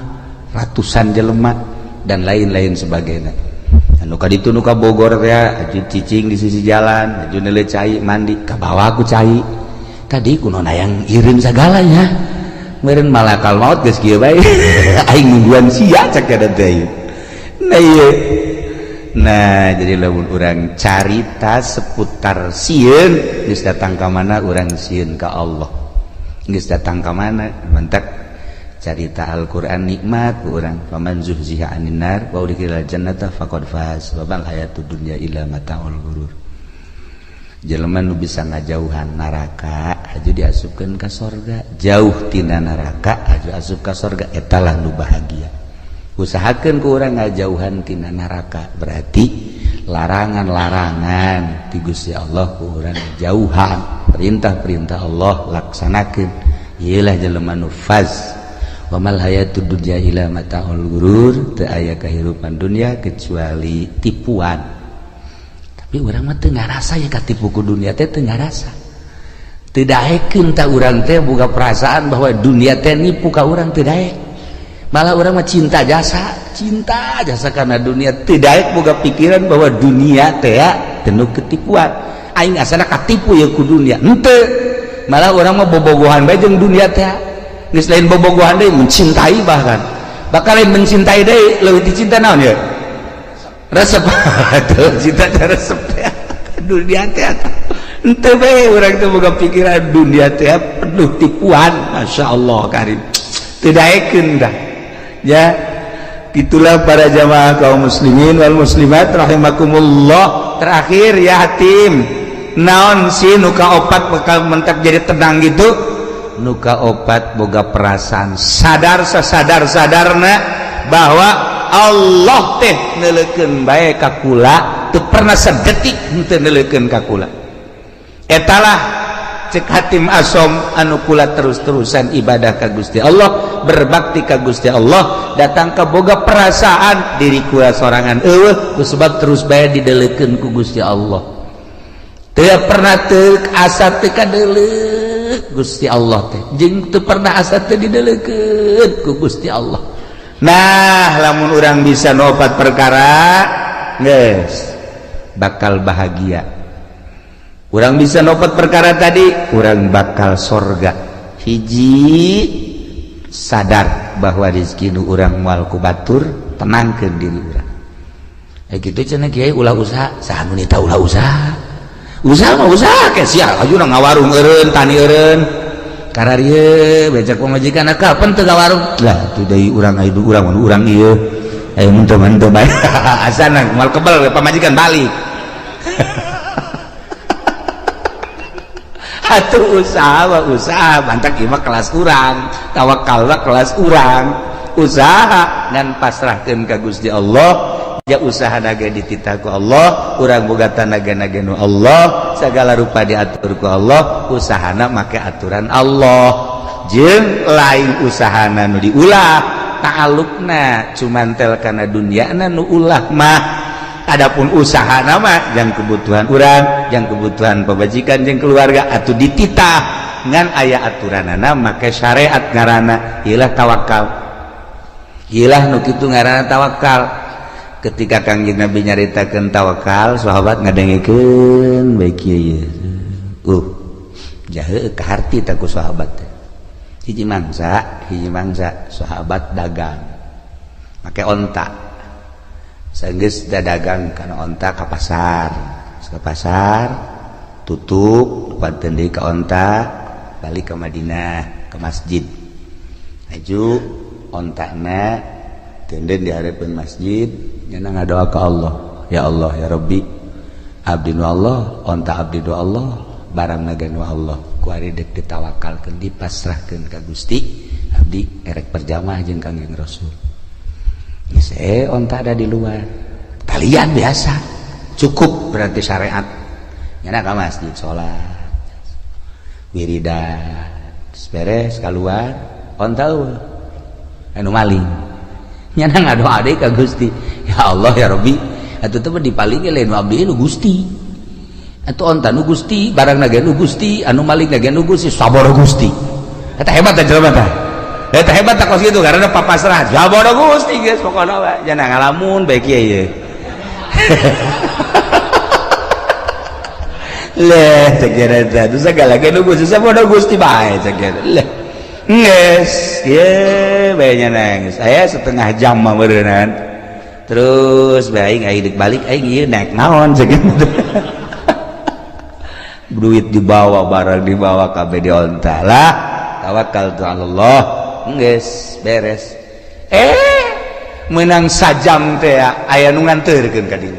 ratusan jelema dan lain-lain sebagainya anu kaditu nu ka Bogor teh aju cicing di sisi jalan aju neuleuh cai mandi ka bawah ku cai tadi kunaon hayang ireun sagalanya meureun malakal maut geus kieu bae aing nungguan sia cak kada teh nah ieu nah jadi lamun urang carita seputar sieun geus datang ka mana urang sieun ka Allah geus datang ka mana mentak carita Al-Quran nikmat ku urang faman zuhziha 'anil nar wa udkhilal jannata faqad faz wa bal hayatud dunya illa mata'ul ghurur jelema nu bisa ngajauhan neraka aju diasupkeun ka sorga jauh tina neraka aju asup ka sorga eta lah nu bahagia usahakeun ku urang ngajauhan tina neraka berarti larangan-larangan ti Gusti Allah ku urang jauhan perintah-perintah Allah laksanakeun. Ieu lah jelema nu faz. Wa mal hayatud dunya illa mata'ul ghurur, teu aya kahirupan dunia kecuali tipuan. Tapi urang mah teu ngarasa ya katipu ku dunia teh, teu ngarasa. Teu daekeun ta urang teh boga perasaan bahwa dunia teh nipu ka urang, teu daek. Malah urang mah cinta jasa karena dunia, teu daek boga pikiran bahwa dunia teh penuh ketipuan. Aing asana katipu ya ku dunia, henteu. Malah urang mah bobogohan bae jeung dunia teh. Geus lain bobogohan deui, mencintai bahkan. Bakal lain mencintai deui, leuwih dicinta naon ya? Resep. Atuh cinta teh resep teh. Dunia teh henteu bae urang teh boga pikiran dunia teh penuh tipuan. Masyaallah karim. Teu daekeun dah. Ya. Itulah para jamaah kaum muslimin wal muslimat rahimakumullah. Terakhir ya hatim. Naon sih nuka opat bakal mentak jadi tenang gitu? Nuka opat boga perasaan sadar sasadar-sadarna bahwa Allah teh neuleukeun bae ka kula, teu pernah sadetik henteu neuleukeun ka kula. Etalah cek hatim asom anu kula terus-terusan ibadah ka Gusti Allah, berbakti ka Gusti Allah, datang ka boga perasaan diri kula sorangan eueuh kusebab terus bae dideuleukeun ku Gusti Allah. Teu pernah teu asa teu kadeuleuh Gusti Allah teh, jeung teu pernah asa teu dideuleukeun ku Gusti Allah. Nah, lamun urang bisa nopat perkara geus bakal bahagia. Urang bisa nopat perkara tadi, urang bakal sorga. Hiji sadar bahwa rezeki nu urang moal ku batur, tenangkeun diri urang. Kitu cenah kiai ulah usaha, saha nu nita ulah usaha. Usaha mah usaha ke sia aju na ngawarung eureun, tani eureun. Kararieu becak pamajikan kapan teu ngawarung? Lah teu deui urang aya urang mun urang ieu. Aya mun teu bae. Asana moal kebal pamajikan balik. Atuh usaha mah usaha, bantak ieu mah kelas urang, tawakal mah kelas urang. Usaha ngan pasrahkeun ka Gusti Allah. Ya usaha naga dititah ku Allah, urang boga tanaga nu Allah, segala rupa diatur ku Allah, usahana make aturan Allah. Jeung lain usahana nu diulah, ta'alluqna cumantel kana dunyana nu ulah mah. Adapun usahana mah jang kebutuhan urang, jang kebutuhan pabajikan jeung keluarga atuh dititah ngan aya aturanana make syariat ngaranna ieulah tawakal. Ieulah nu kitu ngaranna tawakal. Ketika Kangjeng Nabi nyaritakeun tawakal, sahabat ngadengikeun bae kieu. Jahe ka harti ta ku sahabat. Hiji mangsa sahabat dagang. Make onta. Saenggeus dagang kana onta ka pasar. Ka pasar tutup pateun deui ka onta, balik ke Madinah, ke masjid. Aju ontana tenden di harapan masjid, nyana ngadoa ke Allah, ya Allah ya Rabbi, abdi nu Allah, onta abdi nu Allah, barang naga nu Allah, kuari dek ditawakalkeun dipasrahkeun ka Gusti, abdi erek perjamaah jeung Kangjeng Rasul. Geus onta ada di luar, talian biasa, cukup berarti syariat. Nyana ka masjid salat, wiridan, beres keluar, onta anu maling. Nyana ngadoa deui ka Gusti, ya Allah ya Rabbi, atuh teh dipalingi lain abdi nu Gusti, atuh onta nu Gusti, barang na ge nu Gusti, anu maling na ge nu Gusti, saboro Gusti. Eta hebat teh jelema teh, eta hebat teh kos kitu karena papasrah, saboro Gusti geus pokona we, jangan ngalamun bae kieu ye. Leh cek eta teh segala ge nu Gusti, saboro Gusti bae cek eta. Leh nges, ya bayarnya nangis. Saya setengah jam mah berenang. Terus baik aing balik aing ieu naik naon segitu. Duit dibawa, barang dibawa kabeh di onta lah. Tawakkaltu 'ala Allah. Nges, beres. Menang sajam teh aya nu nganterkeun ka dieu.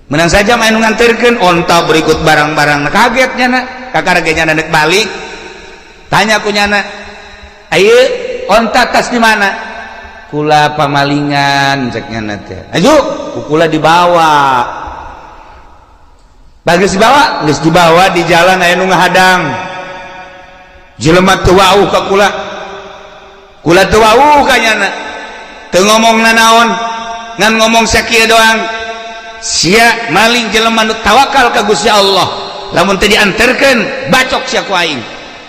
Menang sajam aya nu nganterkeun onta berikut barang-barang kaget nyana. Kakaragenya nek balik. Tanya ku nyana, ayo onta tas di mana? Kula pamalingan cek nyana teh. Ayo, kula dibawa. bagus dibawa di jalan aya nu ngahadang jelema teu wauh ka kula teu wauh ka nyana teu ngomongna naon ngan ngomong sakieu doang sia maling jelema nu tawakal ka Gusti Allah lamun teu dianterkeun bacok sia ku aing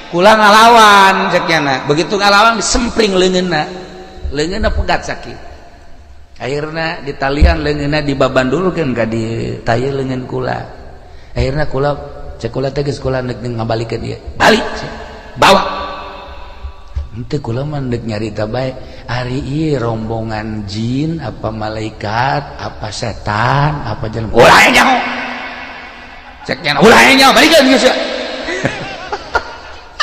kula ngalawan cek nyana begitu ngalawan disempling leungeunna pegat sakit akhirna ditalian leungeunna dibabandulkeun ka di tayeu leungeun kula akhirna kula cek kula teh geus kula neuk ngabalikeun ieu balik bawa henteu kula mah neuk nyarita bae ari ieu rombongan jin apa malaikat apa setan apa jelema ulah nyaho cek nyana ulah nyaho balikeun geus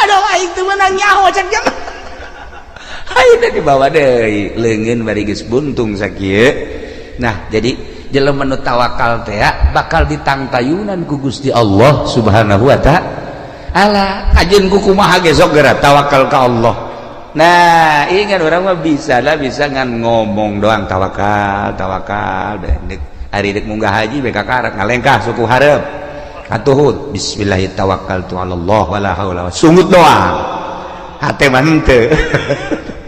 aduh aing teu meunang nyaho cek nyana ayeuna dibawa deui leungeun bari geus buntung sakieu nah jadi jelema nu tawakal teh bakal ditangtayunan ku Gusti Allah Subhanahu wa ta'ala kajeun ku kumaha ge sok geura tawakal ka Allah nah ingat urang mah bisa ngan ngomong doang tawakal deuk ari deuk munggah haji be kakarak ngalengkah suku hareup atuhud bismillahirrahmanirrahim tawakkaltu 'alallah wala haula sungut doang hate mah henteu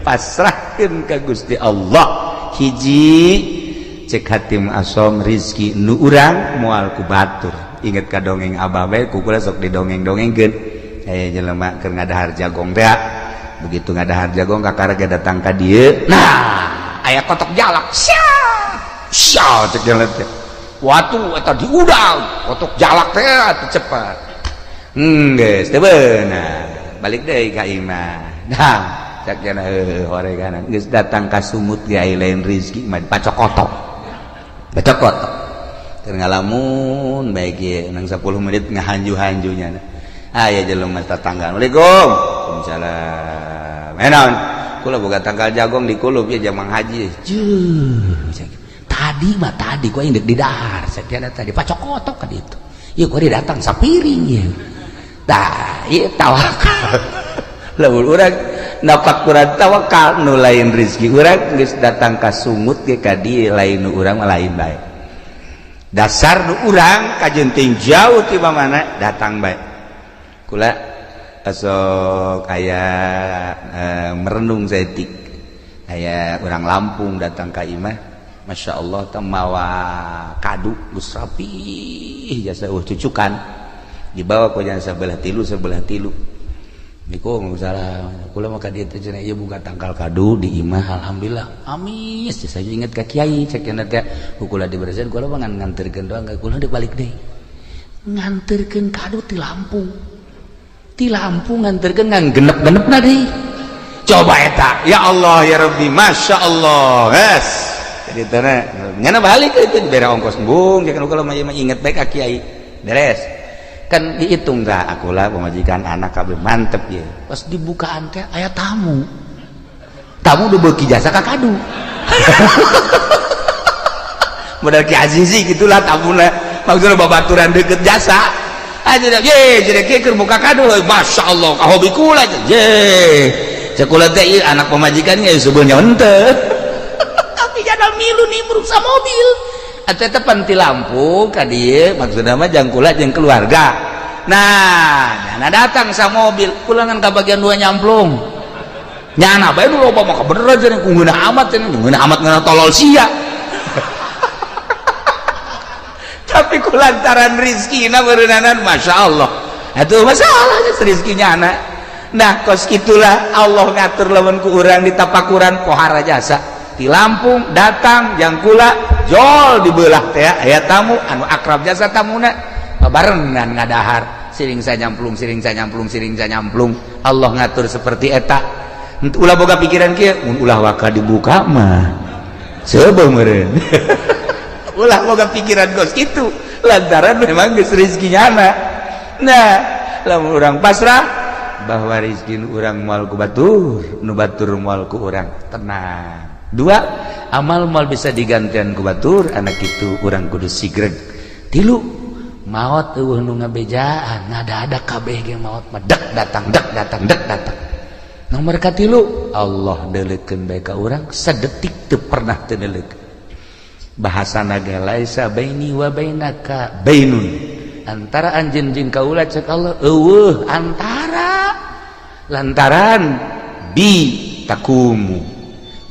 pasrahkeun ka Gusti Allah hiji cek hatim asom rizki nu urang moal ku batur inget ka dongeng abah bae kukula sok didongeng-dongengkeun aya jelema keur ngadahar jagong teh begitu ngadahar jagong kakaraga datang ka dieu nah aya kotok jalak sia cek jelema teh watu eta diudang kotok jalak teh atuh cepat geus teu beunang balik deui ka imah nah cek jelema horegana geus datang ka sumut ge aya lain rizki mah pacokotok bacokot keur ngalamun bae ge nang 10 menit ngahanju-hanjunya aya jelema tatangga Assalamualaikum Waalaikumsalam naon kula boga tanggal jagong di kulup ya jamang haji tadi ku aing deuk di dahar sakiana tadi pacokotok ka ditu ieu ku datang sapiring ye tah ieu tawakal lamun urang napak kurang tawakal nu lain rezeki urang geus datang ka sumut ge ka dieu lain nu urang mah lain bae dasar nu urang kajenting jauh ti mana datang bae kula asok aya merenung saeutik aya urang Lampung datang ka imah masyaallah teh mawa kadu geus rapih jasa cucukan dibawa ku jana sebelah tilu Assalamualaikum salam kula mah ka dieu teh cenah ieu buka tangkal kado di imah alhamdulillah amis saya inget ka kiai cek cenah teh kula diberesin kula mah nganterkeun doang kula deuk balik deui nganterkeun kado ti Lampung nganterkeun ngan genep-genepna deui coba eta ya Allah ya Rabbi masyaallah yes jadi teh nyana balik itu bere ongkos bung cek kula mah inget bae ka kiai beres kan dihitung gak aku lah pemajikan anak kabeh mantep ya pas dibukaan teh aya tamu udah beuki jasa ka kadu modal Ki Azizi gitulah tamuna maksudna babaturan deukeut jasa aja ye jadi keur buka kado masyaallah ka hobi kula ye cekula teh anak pemajikan ge sebenarnya henteu tapi jadal milu nimbrung sa mobil eta teh panti Lampung ka dieu maksudna mah jang kula jeung keluarga nah nyana datang sa mobil kula ngan ka bagian 2 nyamplung nyana bae nu loba mah bener jeung ku ngeunah amat ngana tolol sia tapi kulantaran rizkina beureunanan masyaallah atuh masalah rezekinya anak nah kos kitulah Allah ngatur lamun ku urang di tapakuran pohara jasa di Lampung datang jang kula jol dibelah teh aya tamu anu akrab jasa tamuna barengan ngadahar siring nyamplung Allah ngatur seperti eta ulah boga pikiran kieu mun ulah waka dibuka mah seubeuh meureun ulah boga pikiran gos kitu lantaran memang geus rezekinya anak nah lamun urang pasrah bahwa rezeki urang moal ku batur nu batur moal ku urang tenang 2 amal moal bisa digantian ku batur anak itu urang kudu sigreg 3 maot eueuh nu ngabejaan ngadadak kabeh ge maot mah dek datang nomor ka 3 Allah deuleukeun bae ka urang sadetik teu pernah teu deuleukeun bahasana ge laisa baini wa bainaka bainun antara anjeun jeung kaula cek Allah eueuh antara lantaran bi takumu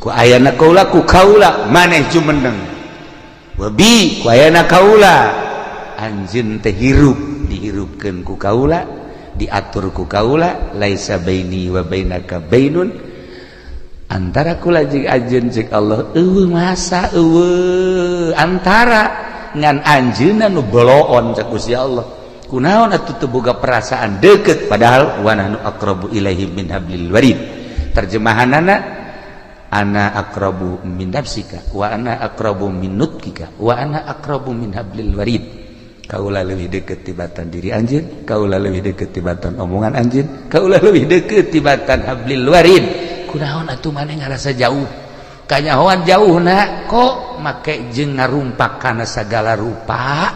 ku ayana kaula ku kaula maneh jumeneng wa bi ku ayana kaula anjeun teh hirup dihirupkeun ku kaula diatur ku kaula laisa baini wa bainaka bainun antara kula jeung anjeun cek Allah eueuh masa eueuh antara ngan anjeunna nu boloon cek Gusti Allah kunaon atuh teu boga perasaan deukeut padahal wa nahnu aqrabu ilaihi min hablil warid terjemahanana ana aqrabu min nafsika wa ana aqrabu min nutkika wa ana aqrabu min hablil warid kaula leuwih deukeut tibatan diri anjeun kaula leuwih deukeut tibatan omongan anjeun kaula leuwih deukeut tibatan hablil warid kunaon atuh maneh ngarasa jauh kanyahoan jauhna kok make jeung ngarumpak kana sagala rupa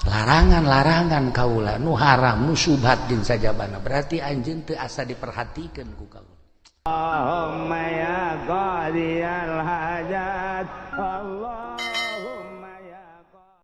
larangan-larangan kaula nu haram nu subhat din sajabana berarti anjeun teu asa diperhatikeun ku kaula Allahumma ya qadiyal hajat Allah